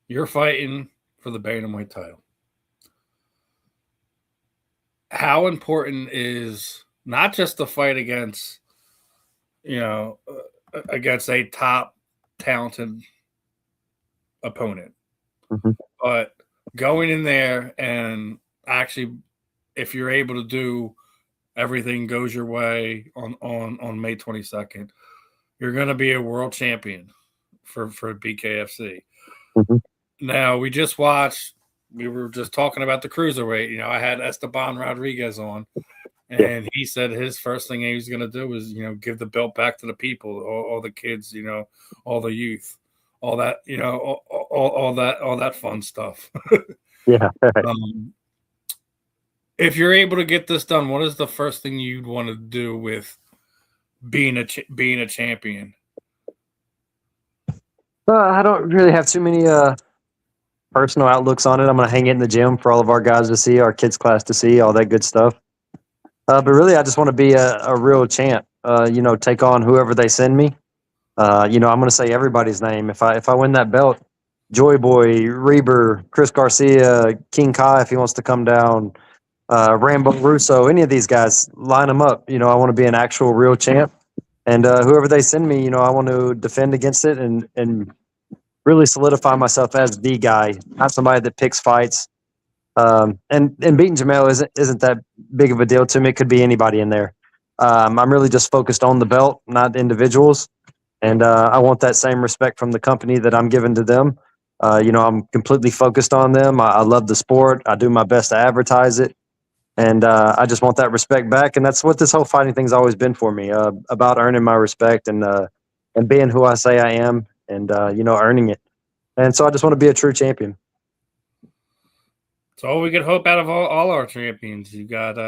you're fighting for the Bantamweight title. How important is not just the fight against, against a top talented opponent, but going in there and actually, if you're able to do everything goes your way on May 22nd, you're going to be a world champion for BKFC. Now, we were just talking about the cruiserweight. I had Esteban Rodriguez on, and he said his first thing he was going to do was, give the belt back to the people, all the kids, all the youth, all that, all that fun stuff. Yeah. If you're able to get this done, what is the first thing you'd want to do with being a champion? I don't really have too many personal outlooks on it. I'm going to hang it in the gym for all of our guys to see, our kids class to see, all that good stuff. But really, I just want to be a real champ. Take on whoever they send me. I'm going to say everybody's name. If I win that belt, Joy Boy, Reber, Chris Garcia, King Kai, if he wants to come down, Rambo Russo, any of these guys, line them up. I want to be an actual real champ. And whoever they send me, I want to defend against it and really solidify myself as the guy, not somebody that picks fights. And beating Jamel isn't that big of a deal to me. It could be anybody in there. I'm really just focused on the belt, not the individuals. And I want that same respect from the company that I'm giving to them. I'm completely focused on them. I love the sport. I do my best to advertise it. And I just want that respect back. And that's what this whole fighting thing's always been for me, about earning my respect and being who I say I am and, earning it. And so I just want to be a true champion. It's all we could hope out of all our champions. You got,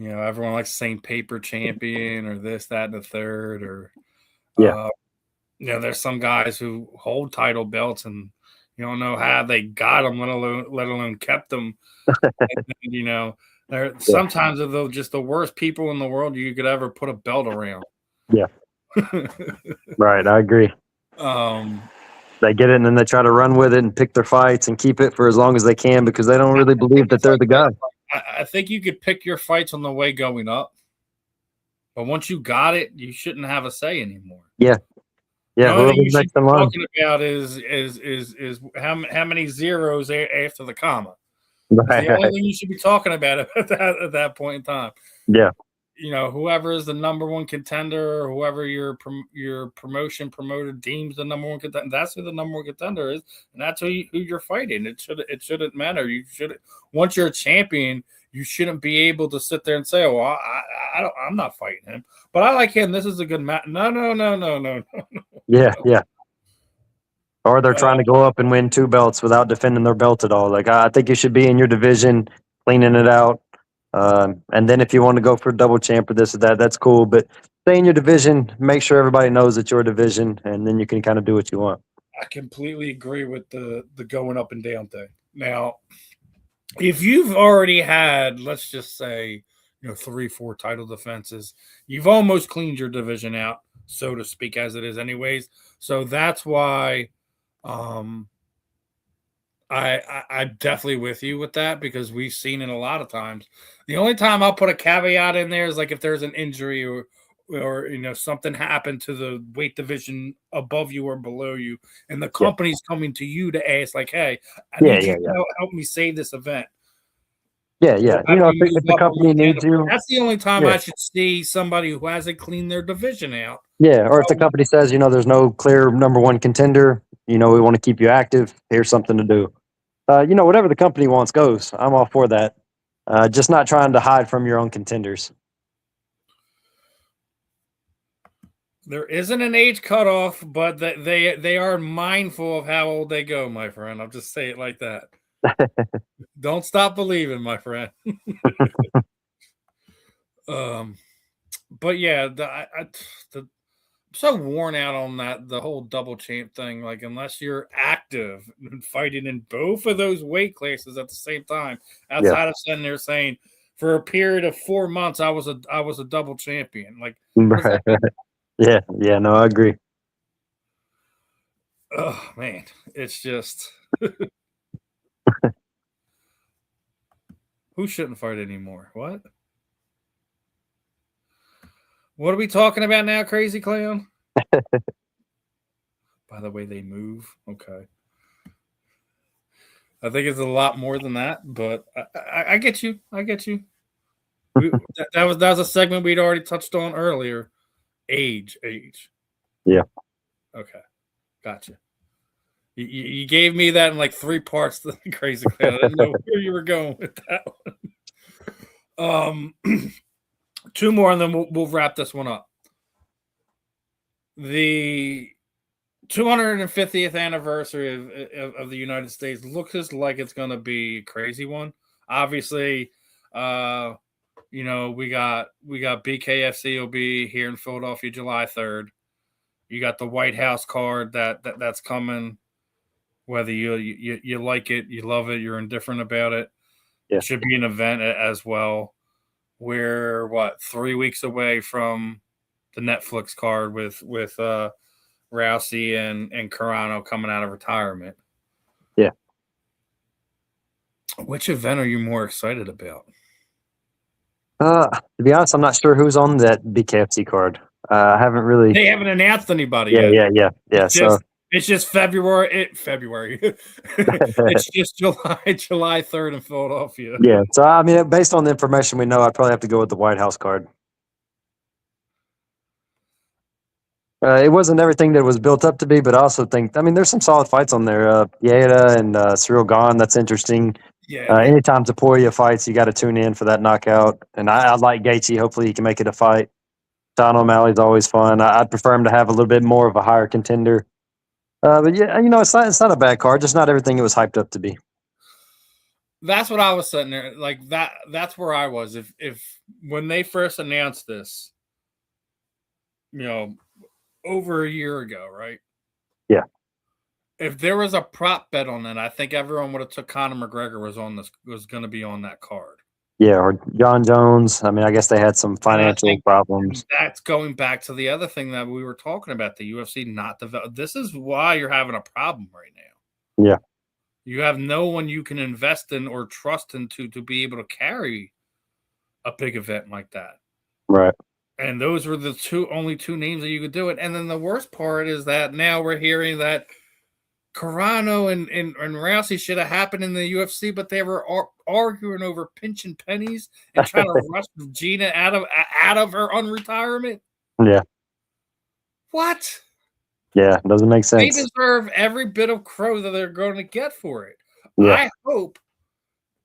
everyone likes saying paper champion or this, that, and the third. Or, there's some guys who hold title belts and you don't know how they got them, let alone kept them. And, they're sometimes they're just the worst people in the world you could ever put a belt around. Yeah. Right. I agree. They get it and then they try to run with it and pick their fights and keep it for as long as they can because they don't really believe that they're the guy. I think you could pick your fights on the way going up, but once you got it, you shouldn't have a say anymore. Yeah. Yeah. The only thing you should be talking about is how many zeros after the comma. Right. The only thing you should be talking about at that point in time. Yeah. Whoever is the number one contender, or whoever your promotion promoter deems the number one contender, that's who the number one contender is, and that's who you're fighting. It shouldn't matter. Once you're a champion, you shouldn't be able to sit there and say, "Well, I'm not fighting him, but I like him. This is a good match." No. Yeah. Or they're trying to go up and win 2 belts without defending their belt at all. Like I think you should be in your division, cleaning it out. And then if you want to go for a double champ or this or that, that's cool. But stay in your division, make sure everybody knows it's your division, and then you can kind of do what you want. I completely agree with the going up and down thing. Now, if you've already had, let's just say, 3-4 title defenses, you've almost cleaned your division out, so to speak, as it is anyways. So that's why I'm definitely with you with that, because we've seen it a lot of times. The only time I'll put a caveat in there is like if there's an injury or something happened to the weight division above you or below you, and the company's coming to you to ask, like, "Hey, I need you to help me save this event." Yeah. If the company needs you, that's the only time I should see somebody who hasn't cleaned their division out. Yeah, or if the company says, there's no clear number one contender, we want to keep you active. Here's something to do. Whatever the company wants goes. I'm all for that. Just not trying to hide from your own contenders. There isn't an age cutoff, but they are mindful of how old they go, my friend. I'll just say it like that. Don't stop believing, my friend. But yeah, I'm so worn out on the whole double champ thing. Like, unless you're active and fighting in both of those weight classes at the same time, outside of sitting there saying for a period of 4 months I was a double champion. Like, Right. Yeah, no, I agree. oh man, it's just who shouldn't fight anymore? What are we talking about now, crazy clown? By the way they move. Okay. I think it's a lot more than that, but I get you. I get you. That was a segment we'd already touched on earlier. Age. Yeah. Okay. Gotcha. You gave me that in like 3 parts. The crazy clown. I didn't know where you were going with that one. 2 more, and then we'll wrap this one up. The 250th anniversary of the United States looks like it's going to be a crazy one. Obviously, we got BKFC will be here in Philadelphia July 3rd. You got the White House card that's coming. Whether you like it, you love it, you're indifferent about it. Yeah. It should be an event as well. We're 3 weeks away from the Netflix card with Rousey and Carano coming out of retirement. Yeah. Which event are you more excited about? To be honest, I'm not sure who's on that BKFC card. I haven't really. They haven't announced anybody yet. Yeah. It's just February. It's just July 3rd in Philadelphia. Yeah. So I mean, based on the information we know, I'd probably have to go with the White House card. It wasn't everything that it was built up to be, but I also think, there's some solid fights on there. Yeda and Cyril Gahn, that's interesting. Yeah. Anytime Taporia fights, you got to tune in for that knockout. And I like Gaethje. Hopefully he can make it a fight. Don O'Malley's always fun. I'd prefer him to have a little bit more of a higher contender. But yeah, it's not a bad card. Just not everything it was hyped up to be. That's what I was sitting there like that. That's where I was. If when they first announced this, over a year ago, right? Yeah. If there was a prop bet on it, I think everyone would have took Conor McGregor was going to be on that card. Yeah, or John Jones. I guess they had some financial problems. That's going back to the other thing that we were talking about, the UFC not develop. This is why you're having a problem right now. Yeah. You have no one you can invest in or trust into to be able to carry a big event like that. Right. And those were the only two names that you could do it. And then the worst part is that now we're hearing that Carano and Rousey should have happened in the UFC, but they were arguing over pinching pennies and trying to rush Gina out of her unretirement. Yeah. What? Yeah, doesn't make sense. They deserve every bit of crow that they're going to get for it. Yeah. I hope,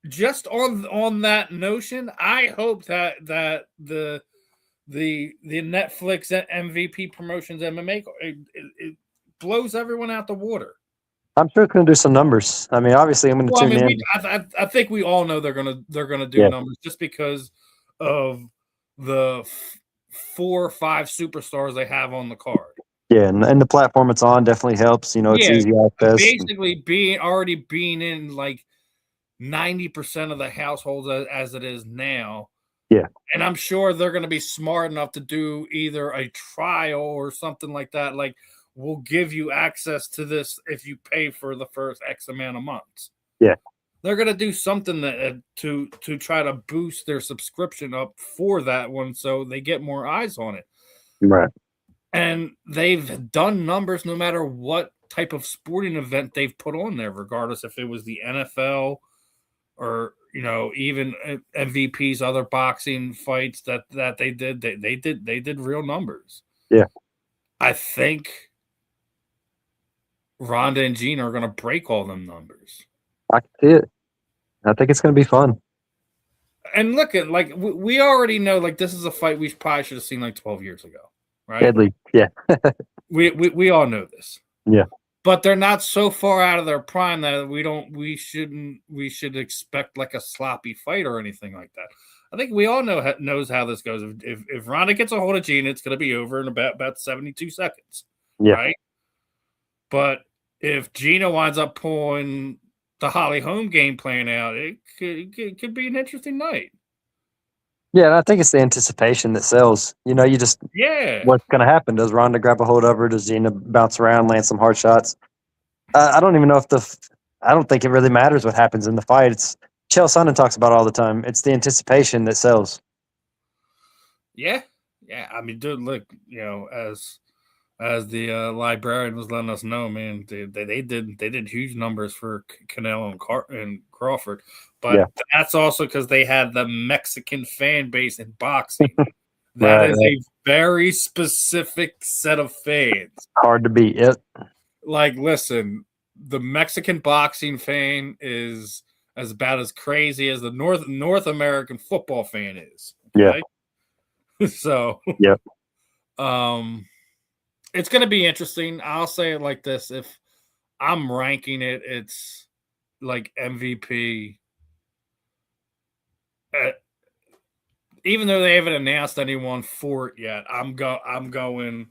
just on that notion, I hope that the Netflix MVP Promotions MMA it blows everyone out the water. I'm sure it's going to do some numbers. Obviously, I'm going to tune in. I think we all know they're going to do numbers just because of the 4 or 5 superstars they have on the card. Yeah, and the platform it's on definitely helps. It's easy access. Basically, being in like 90% of the households as it is now. Yeah. And I'm sure they're going to be smart enough to do either a trial or something like that. Like, we'll give you access to this if you pay for the first X amount of months. Yeah. They're going to do something to try to boost their subscription up for that one so they get more eyes on it. Right. And they've done numbers no matter what type of sporting event they've put on there, regardless if it was the NFL or even MVP's other boxing fights that they did. They did real numbers. Yeah. I think Ronda and Gina are going to break all them numbers. I can see it. I think it's going to be fun. And look at we already know this is a fight we probably should have seen 12 years ago, right? Deadly, yeah. we all know this. Yeah. but they're not so far out of their prime that we should expect like a sloppy fight or anything like that. I think we all knows how this goes. If Ronda gets a hold of Gina, it's going to be over in about 72 seconds, right? But if Gina winds up pulling the Holly Holm game plan out, it could be an interesting night. Yeah, and I think it's the anticipation that sells. You just what's going to happen? Does Ronda grab a hold of her? Does Gina bounce around, land some hard shots? I don't even know I don't think it really matters what happens in the fight. It's Chael Sonnen talks about it all the time. It's the anticipation that sells. Yeah. I mean, dude, look, as the librarian was letting us know, man, they did huge numbers for Canelo and Crawford, but that's also because they had the Mexican fan base in boxing. That is a very specific set of fans. Hard to beat. Yep. Like, listen, the Mexican boxing fan is about as crazy as the North American football fan is. Okay? Yeah. So, yep. It's going to be interesting. I'll say it like this: if I'm ranking it, it's like MVP. Even though they haven't announced anyone for it yet, I'm going.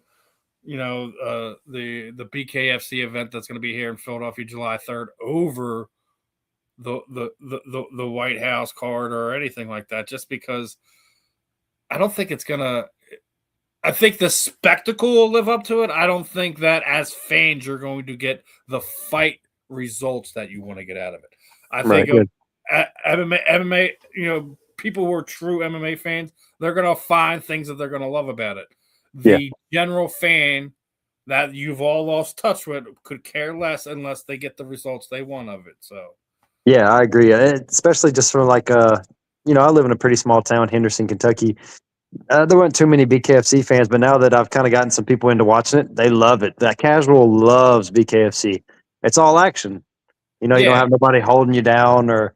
The BKFC event that's going to be here in Philadelphia, July 3rd, over the White House card or anything like that, just because I don't think it's gonna. I think the spectacle will live up to it. I don't think that as fans you're going to get the fight results that you want to get out of it. I think MMA, people who are true MMA fans, they're going to find things that they're going to love about it. The general fan that you've all lost touch with could care less unless they get the results they want of it. So, yeah, I agree. Especially just from like, I live in a pretty small town, Henderson, Kentucky. There weren't too many BKFC fans, but now that I've kind of gotten some people into watching it, they love it. That casual loves BKFC. It's all action. You don't have nobody holding you down, or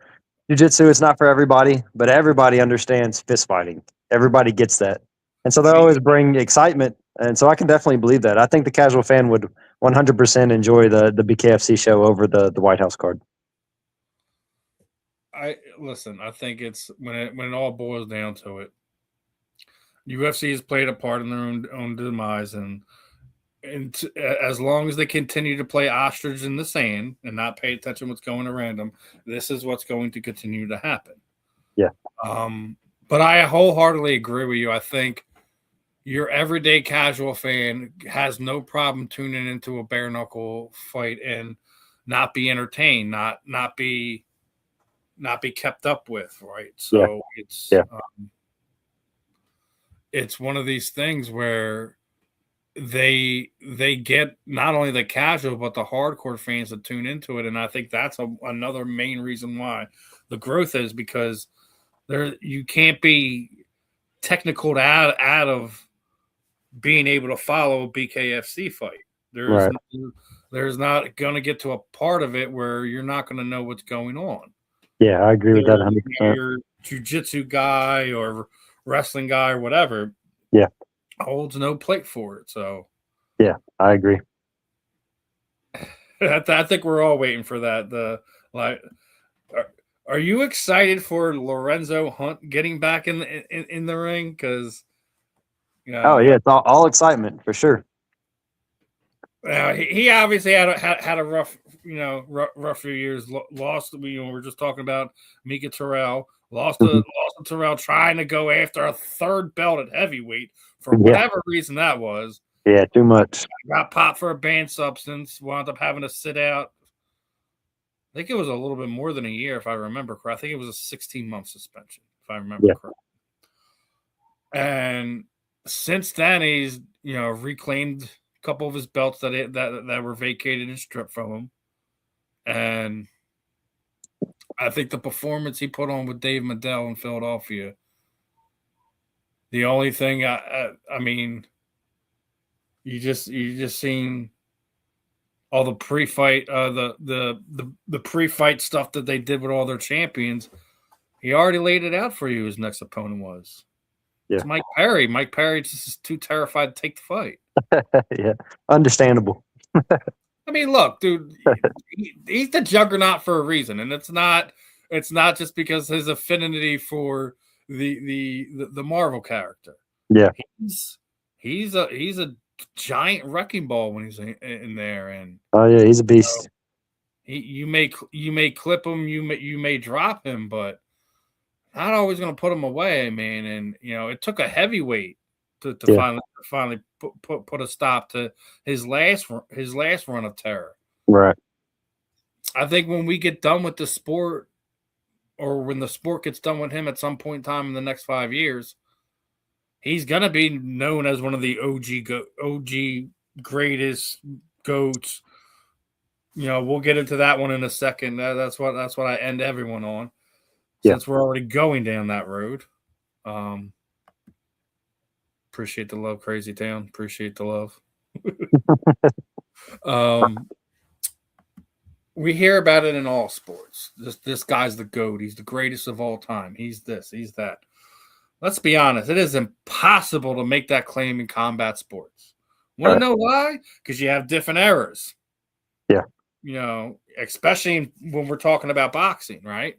jiu-jitsu. It's not for everybody, but everybody understands fist fighting. Everybody gets that. And so they always bring excitement. And so I can definitely believe that. I think the casual fan would 100% enjoy the BKFC show over the White House card. I think it's when it all boils down to it, UFC has played a part in their own demise, and as long as they continue to play ostrich in the sand and not pay attention to what's going around them, this is what's going to continue to happen. Yeah. But I wholeheartedly agree with you. I think your everyday casual fan has no problem tuning into a bare knuckle fight and not be entertained, not be kept up with, right? So it's one of these things where they get not only the casual but the hardcore fans that tune into it, and I think that's another main reason why the growth is, because you can't be technical out of being able to follow a BKFC fight. There's not going to get to a part of it where you're not going to know what's going on. Yeah, I agree with that 100%. Your jiu-jitsu guy or wrestling guy or whatever, holds no plate for it. So, yeah, I agree. I think we're all waiting for that. Are you excited for Lorenzo Hunt getting back in the ring? Because it's all excitement for sure. He obviously had a rough few years. Lost. We were just talking about Mika Terrell. Lost to Terrell trying to go after a third belt at heavyweight for whatever reason that was. Yeah, too much. Got popped for a banned substance. Wound up having to sit out. I think it was a little bit more than a year, if I remember correctly. I think it was a 16-month suspension, if I remember correctly. And since then, he's reclaimed a couple of his belts that were vacated and stripped from him. And I think the performance he put on with Dave Medell in Philadelphia, the only thing I mean, you just seen all the pre-fight, the pre-fight stuff that they did with all their champions. He already laid it out for you. His next opponent was. Yeah. It's Mike Perry. Mike Perry just is too terrified to take the fight. Yeah, understandable. I mean, look, dude, he's the juggernaut for a reason, and it's not just because his affinity for the Marvel character. Yeah. He's a giant wrecking ball when he's in there, and oh yeah, he's a beast. you may clip him, you may drop him, but not always going to put him away, man. And it took a heavyweight to finally put a stop to his last run of terror. Right. I think when we get done with the sport, or when the sport gets done with him at some point in time in the next 5 years, he's gonna be known as one of the OG greatest GOATs. We'll get into that one in a second. That's what I end everyone on. Since we're already going down that road. Appreciate the love, Crazy Town. Appreciate the love. We hear about it in all sports. This guy's the GOAT. He's the greatest of all time. He's this, he's that. Let's be honest. It is impossible to make that claim in combat sports. Want to know why? Because you have different eras. Yeah. Especially when we're talking about boxing, right?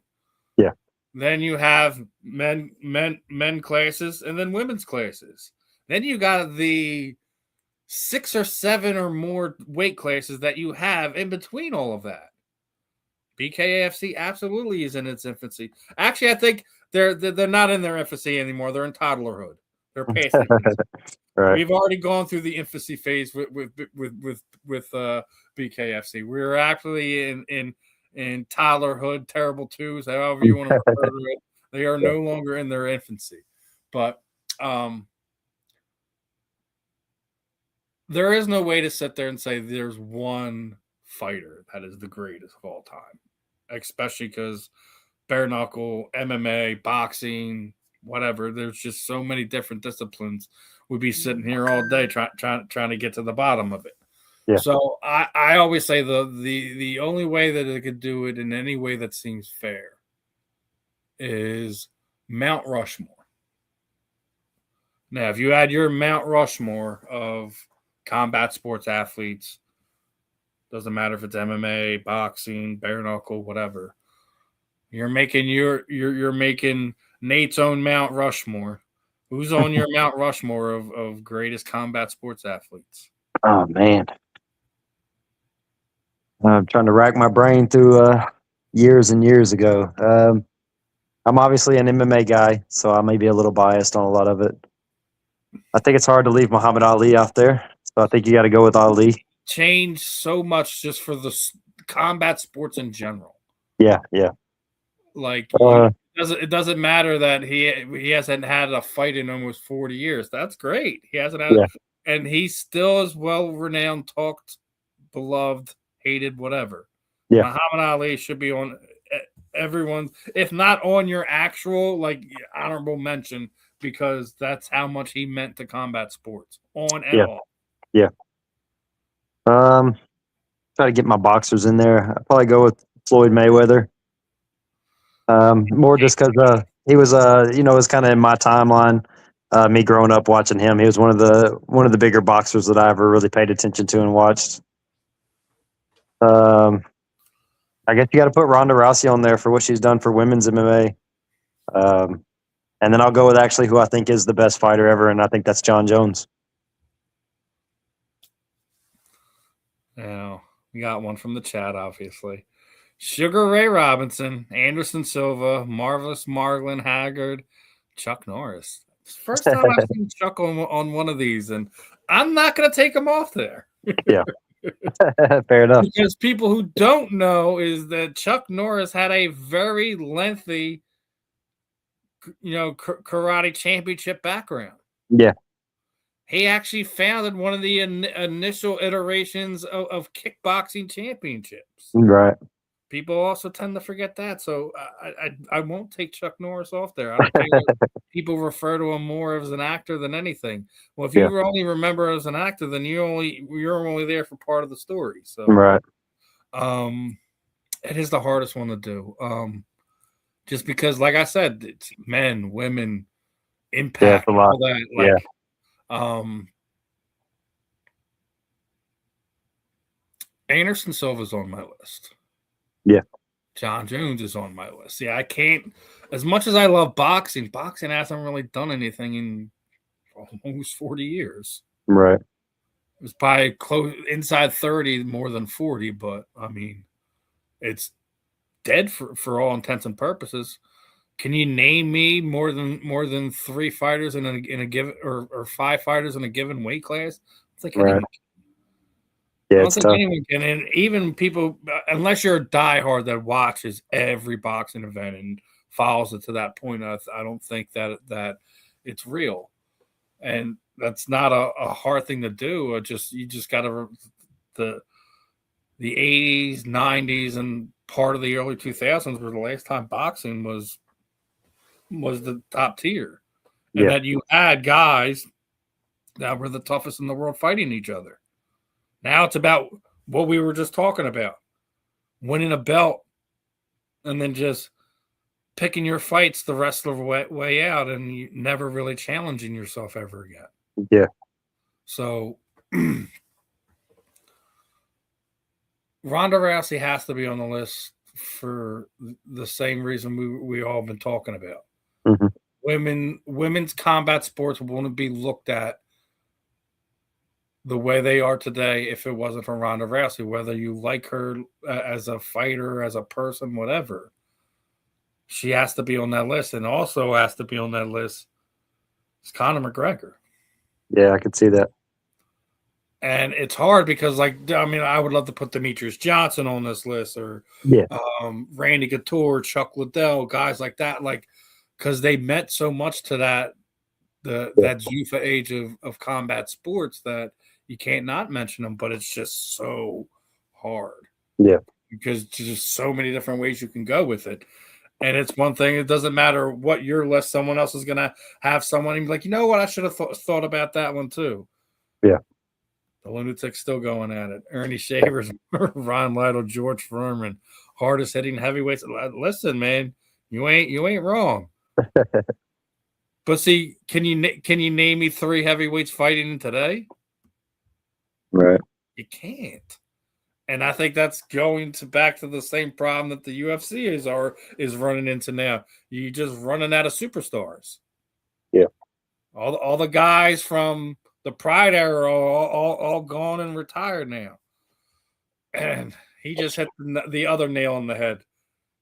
Yeah. Then you have men classes and then women's classes. Then you got the 6 or 7 or more weight classes that you have in between all of that. BKFC absolutely is in its infancy. Actually, I think they're not in their infancy anymore. They're in toddlerhood. They're past it. Right. We've already gone through the infancy phase with BKFC. We're actually in toddlerhood, terrible twos, however you want to refer to it. They are no longer in their infancy. But there is no way to sit there and say there's one fighter that is the greatest of all time, especially because bare knuckle, MMA, boxing, whatever. There's just so many different disciplines. We'd be sitting here all day trying to get to the bottom of it. Yeah. So I always say the only way that it could do it in any way that seems fair is Mount Rushmore. Now, if you add your Mount Rushmore of combat sports athletes, doesn't matter if it's MMA, boxing, bare knuckle, whatever, you're making Nate's own Mount Rushmore. Who's on your Mount Rushmore of greatest combat sports athletes? Oh man, I'm trying to rack my brain through years and years ago. I'm obviously an MMA guy, so I may be a little biased on a lot of it. I think it's hard to leave Muhammad Ali out there, so I think you got to go with Ali. Changed so much just for the combat sports in general. Yeah. Like it doesn't matter that he hasn't had a fight in almost 40 years. That's great. He hasn't had and he still is well renowned, talked, beloved, hated, whatever. Yeah. Muhammad Ali should be on everyone's, if not on your actual honorable mention, because that's how much he meant to combat sports on and off. Yeah. Try to get my boxers in there. I'd probably go with Floyd Mayweather. More just because he was it was kind of in my timeline. Me growing up watching him, he was one of the bigger boxers that I ever really paid attention to and watched. I guess you got to put Ronda Rousey on there for what she's done for women's MMA. And then I'll go with actually who I think is the best fighter ever, and I think that's John Jones. Yeah, we got one from the chat, obviously. Sugar Ray Robinson, Anderson Silva, Marvelous Marlon Haggard, Chuck Norris. It's the first time I've seen Chuck on one of these, and I'm not going to take him off there. Yeah. Fair enough. Because people who don't know is that Chuck Norris had a very lengthy, karate championship background. Yeah. He actually founded one of the initial iterations of kickboxing championships. Right. People also tend to forget that, so I won't take Chuck Norris off there. I don't care. People refer to him more as an actor than anything. Well, if you only remember as an actor, then you're only there for part of the story. So right. It is the hardest one to do. Just because, like I said, it's men, women, impact, all that. Anderson Silva's on my list. Yeah. John Jones is on my list. Yeah, I can't. As much as I love boxing hasn't really done anything in almost 40 years. Right. It was probably close inside 30 more than 40, but I mean, it's dead for all intents and purposes. Can you name me more than 3 fighters in a given or 5 fighters in a given weight class? It's like Right. anyone. Yeah, I don't it's think tough. anyone can, and even people, unless you're a diehard that watches every boxing event and follows it to that point, I don't think that it's real, and that's not a hard thing to do. You just got to the 80s, 90s, and part of the early 2000s were the last time boxing was the top tier, and Yeah. that you had guys that were the toughest in the world fighting each other. Now it's about what we were just talking about, winning a belt and then just picking your fights the rest of the way out, and you never really challenging yourself ever again. Yeah. So Ronda Rousey has to be on the list for the same reason we all been talking about. Mm-hmm. Women's combat sports wouldn't be looked at the way they are today if it wasn't for Ronda Rousey, whether you like her as a fighter, as a person, whatever. She has to be on that list, and also has to be on that list is Conor McGregor. Yeah, I could see that. And it's hard because, I would love to put Demetrius Johnson on this list, or Randy Couture, Chuck Liddell, guys like that, because they meant so much to that youth age of combat sports that you can't not mention them, but it's just so hard. Yeah. Because there's just so many different ways you can go with it. And it's one thing, it doesn't matter what your list, someone else is going to have someone and be like, you know what, I should have thought about that one too. Yeah. The lunatic's still going at it. Ernie Shavers, Ron Lytle, George Foreman, hardest hitting heavyweights. Listen, man, you ain't wrong. But see, can you name me 3 heavyweights fighting today? Right. You can't. And I think that's going back to the same problem that the UFC is running into now. You just running out of superstars. Yeah. All the guys from the Pride era are all gone and retired now. And he just hit the other nail on the head.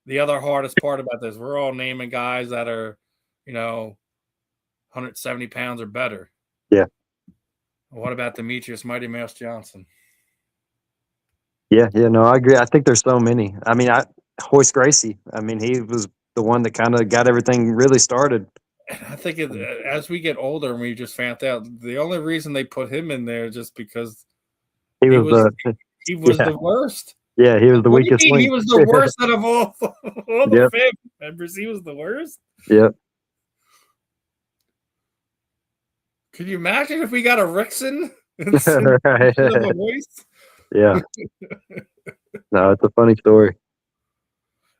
The other hardest part about this, we're all naming guys that are, 170 pounds or better. Yeah. What about Demetrius Mighty Mouse Johnson? Yeah, no, I agree. I think there's so many. I mean, Hoist Gracie. I mean, he was the one that kind of got everything really started. And I think as we get older, and we just found out the only reason they put him in there just because he was the worst. Yeah, he was the weakest link. He was the worst out of all the family members. He was the worst. Yep. Could you imagine if we got a Rickson? Right. Yeah. No, it's a funny story.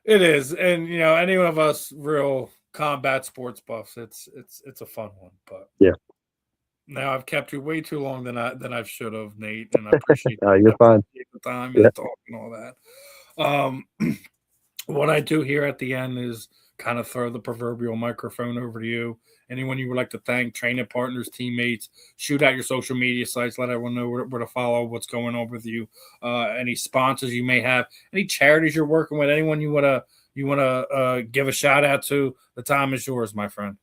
It is, and any one of us real combat sports buffs, it's a fun one. But yeah. Now I've kept you way too long than I should have, Nate, and I appreciate you're fine. The time and the talk and all that. What I do here at the end is kind of throw the proverbial microphone over to you. Anyone you would like to thank, training partners, teammates, shoot out your social media sites, let everyone know where to follow, what's going on with you, any sponsors you may have, any charities you're working with, anyone you want to give a shout out to. The time is yours, my friend.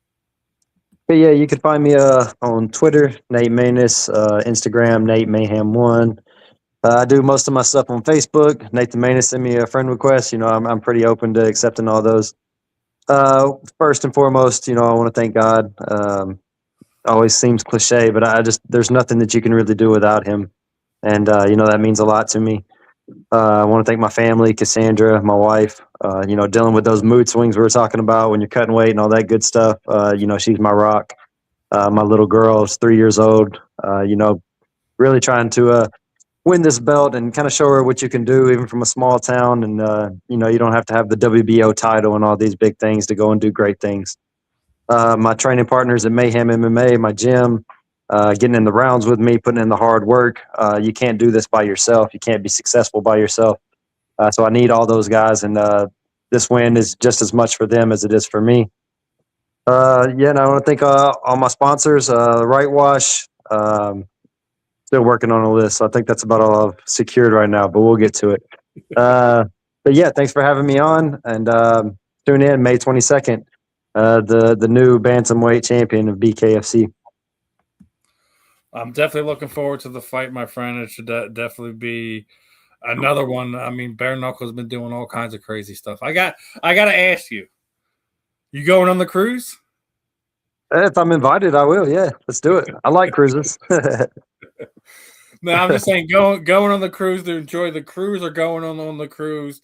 But yeah, you can find me on Twitter, Nate Maness, Instagram, Nate Mayhem 1. I do most of my stuff on Facebook. Nathan Maness, send me a friend request. I'm pretty open to accepting all those. First and foremost, I want to thank God. Always seems cliche, but there's nothing that you can really do without him. And, that means a lot to me. I want to thank my family, Cassandra, my wife, dealing with those mood swings we were talking about when you're cutting weight and all that good stuff. She's my rock. My little girl is 3 years old, really trying to win this belt and kind of show her what you can do even from a small town. And, you don't have to have the WBO title and all these big things to go and do great things. My training partners at Mayhem MMA, my gym, getting in the rounds with me, putting in the hard work. You can't do this by yourself. You can't be successful by yourself. So I need all those guys, and this win is just as much for them as it is for me. And I want to thank all my sponsors, Right Wash. Still working on a list, so I think that's about all I've secured right now, but we'll get to it. But yeah, thanks for having me on, and tune in May 22nd, the new bantamweight champion of BKFC. I'm definitely looking forward to the fight, my friend. It should definitely be another one. I mean, Bare Knuckle's been doing all kinds of crazy stuff. I got to ask you, you going on the cruise? If I'm invited, I will. Yeah, let's do it. I like cruises. No, I'm just saying, going on the cruise to enjoy the cruise, or going on the cruise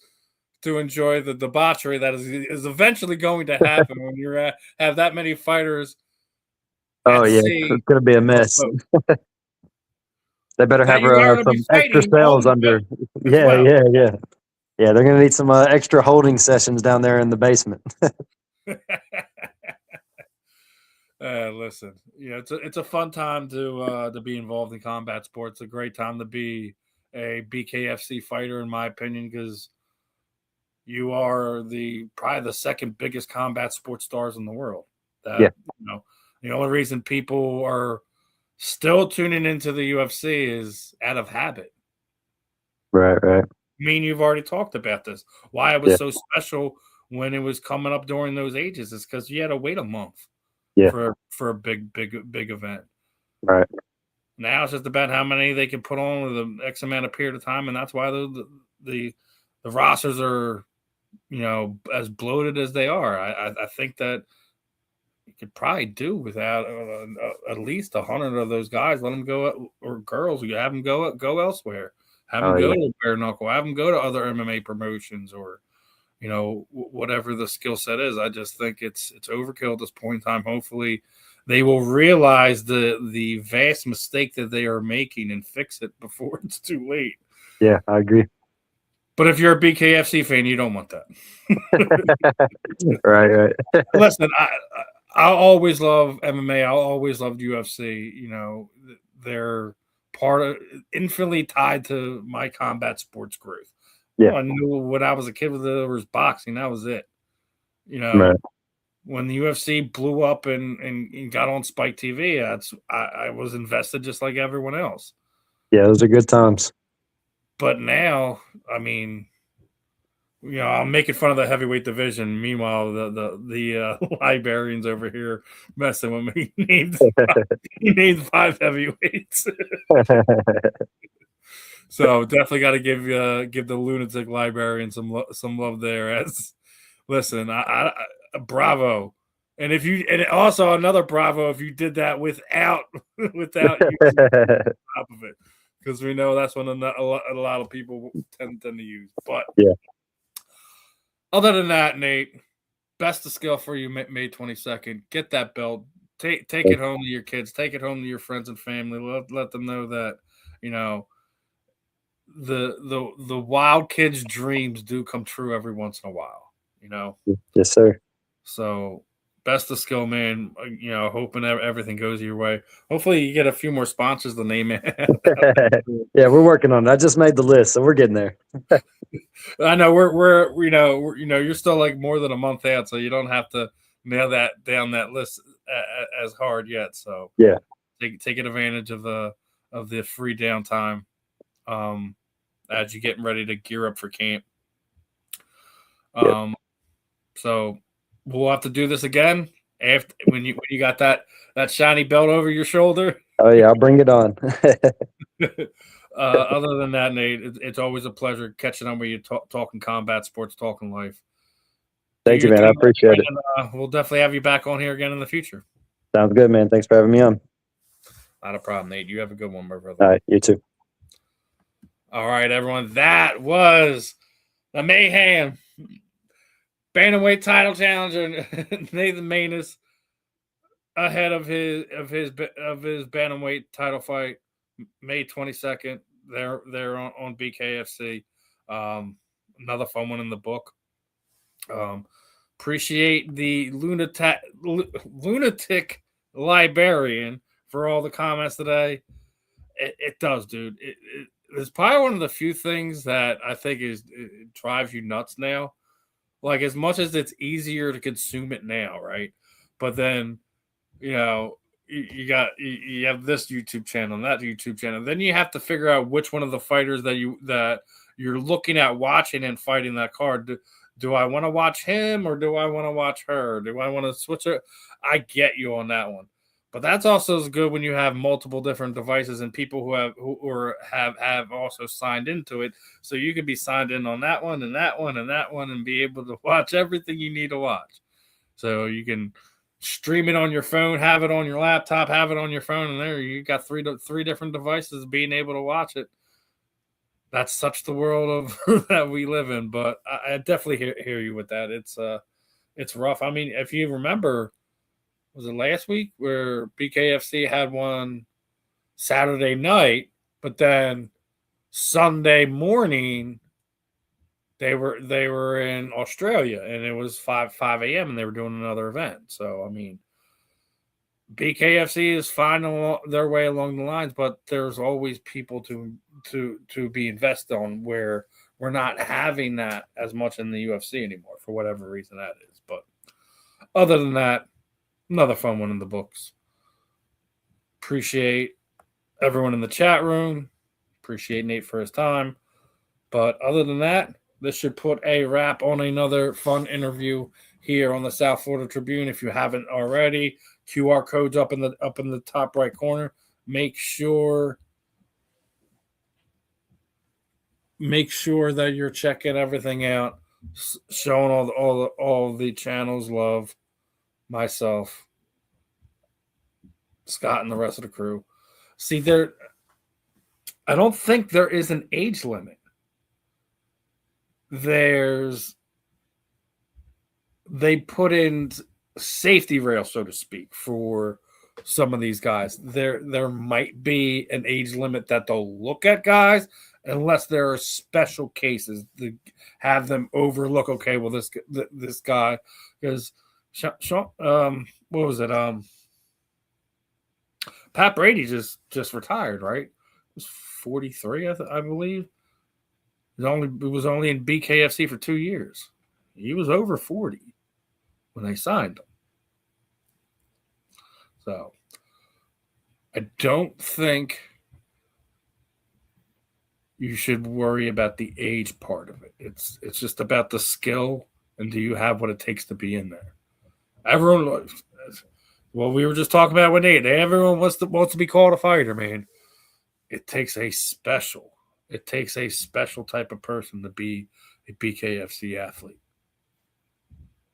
to enjoy the debauchery that is eventually going to happen when you have that many fighters. Oh yeah, it's gonna be a mess. They better have some extra cells under. Yeah. They're gonna need some extra holding sessions down there in the basement. Listen, it's a fun time to be involved in combat sports. A great time to be a BKFC fighter, in my opinion, because you are probably the second biggest combat sports stars in the world. The only reason people are still tuning into the UFC is out of habit. Right. I mean, you've already talked about this. Why it was so special when it was coming up during those ages is because you had to wait a month. For a big event. Right. Now it's just about how many they can put on with the X amount of period of time, and that's why the rosters are, as bloated as they are. I think that you could probably do without at least 100 of those guys. Let them go, or girls. You have them go elsewhere. Have them go to Bare Knuckle. Have them go to other MMA promotions, or whatever the skill set is. I just think it's overkill at this point in time. Hopefully they will realize the vast mistake that they are making and fix it before it's too late. Yeah, I agree. But if you're a BKFC fan, you don't want that. Right. Listen, I always love MMA. I always loved UFC. They're infinitely tied to my combat sports growth. Yeah. I knew when I was a kid there was boxing. That was it. Right. When the UFC blew up and got on Spike TV, I was invested just like everyone else. Yeah, those are good times. But now, I mean, I'm making fun of the heavyweight division. Meanwhile, the librarians over here messing with me. He named 5 heavyweights. So definitely got to give the lunatic librarian some love there. As listen, I bravo, and also another bravo if you did that without using the top of it, because we know that's when a lot of people tend to use. But other than that, Nate, best of skill for you. May 22nd. Get that belt. Take it home to your kids. Take it home to your friends and family. Let them know that the wild kids' dreams do come true every once in a while, Yes, sir. So best of skill, man. Hoping everything goes your way. Hopefully you get a few more sponsors than they man. Yeah, we're working on it. I just made the list, so we're getting there. I know we're you're still like more than a month out, so you don't have to nail that down that list as hard yet. So yeah, taking advantage of the free downtime. As you're getting ready to gear up for camp. So we'll have to do this again after when you got that shiny belt over your shoulder. Oh yeah, I'll bring it on. Other than that, Nate, it's always a pleasure catching up with you, talking combat sports, talking life. Thank you, man. I appreciate it. We'll definitely have you back on here again in the future. Sounds good, man. Thanks for having me on. Not a problem, Nate. You have a good one, my brother. All right, you too. All right, everyone. That was the Mayhem Bantamweight Title Challenger, Mayhem Maness, ahead of his Bantamweight title fight, May 22nd. They're on BKFC. Another fun one in the book. Appreciate the lunatic librarian for all the comments today. It does, dude. It's probably one of the few things that I think it drives you nuts now. Like, as much as it's easier to consume it now, right? But then, you know, you have this YouTube channel and that YouTube channel. Then you have to figure out which one of the fighters that you're looking at watching and fighting that card. Do I want to watch him or do I want to watch her? Do I want to switch it? I get you on that one. But that's also as good when you have multiple different devices and people who have also signed into it. So you could be signed in on that one and that one and that one and be able to watch everything you need to watch. So you can stream it on your phone, have it on your laptop, have it on your phone, and there you got three different devices being able to watch it. That's such the world of that we live in. But I definitely hear you with that. It's rough. I mean, if you remember, was it last week where BKFC had one Saturday night, but then Sunday morning they were in Australia and it was 5 a.m. and they were doing another event. So I mean, BKFC is finding their way along the lines, but there's always people to be invested on where we're not having that as much in the UFC anymore for whatever reason that is. But other than that, another fun one in the books. Appreciate everyone in the chat room. Appreciate Nate for his time. But other than that, this should put a wrap on another fun interview here on the South Florida Tribune. If you haven't already, QR codes up in the top right corner. Make sure that you're checking everything out, showing all the channels love. Myself, Scott, and the rest of the crew. See, I don't think there is an age limit. They put in safety rails, so to speak, for some of these guys. There might be an age limit that they'll look at guys unless there are special cases to have them overlook. Okay, well this guy, because what was it? Pat Brady just retired, right? He was 43, I believe. It was only in BKFC for 2 years. He was over 40 when they signed him. So I don't think you should worry about the age part of it. It's just about the skill and do you have what it takes to be in there. Everyone, well, we were just talking about with Nate. Everyone wants to be called a fighter, man. It takes a special type of person to be a BKFC athlete.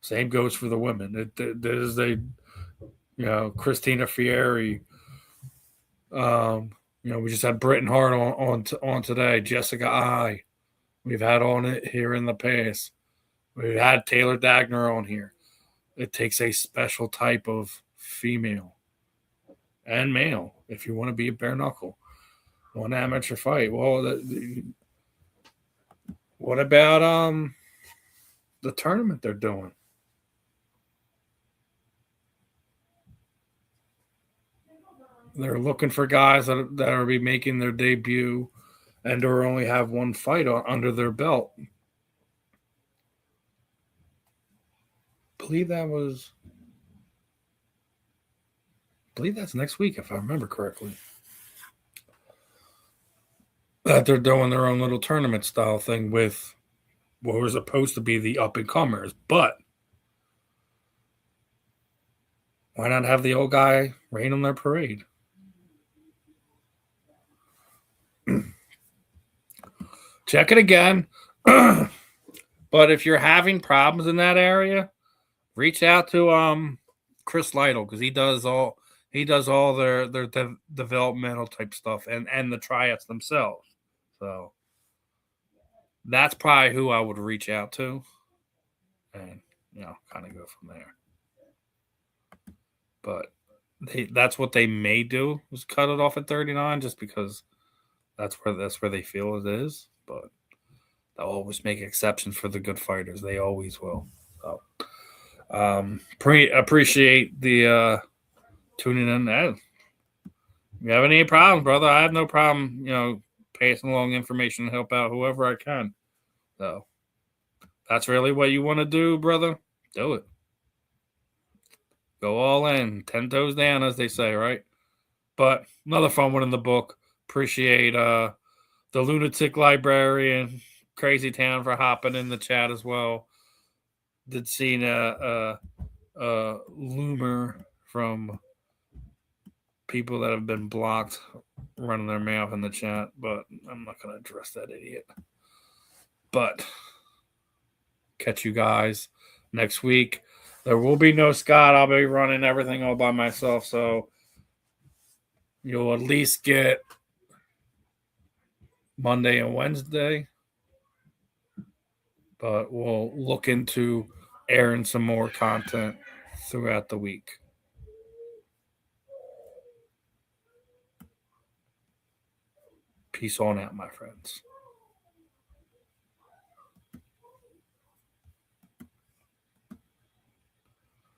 Same goes for the women. There's Christina Fieri. We just had Britton Hart on today. Jessica I. We've had on it here in the past. We've had Taylor Dagner on here. It takes a special type of female and male if you want to be a bare knuckle. One amateur fight. Well, what about the tournament they're doing? They're looking for guys that are be making their debut and or only have one fight under their belt. I believe that's next week, if I remember correctly. That they're doing their own little tournament style thing with what was supposed to be the up and comers, but why not have the old guy rain on their parade? Check it again. But if you're having problems in that area, reach out to Chris Lytle because he does all their developmental type stuff and the tryouts themselves. So that's probably who I would reach out to and kind of go from there. But that's what they may do is cut it off at 39 just because that's where they feel it is. But they'll always make exceptions for the good fighters. They always will. So appreciate the tuning in. you have any problems, brother, I have no problem, passing along information to help out whoever I can. So that's really what you want to do, brother. Do it. Go all in, 10 toes down, as they say, right? But another fun one in the book. Appreciate the Lunatic Librarian, Crazy Town for hopping in the chat as well. Did see a loomer from people that have been blocked running their mouth in the chat, but I'm not going to address that idiot. But catch you guys next week. There will be no Scott. I'll be running everything all by myself, so you'll at least get Monday and Wednesday. But we'll look into airing some more content throughout the week. Peace on out, my friends.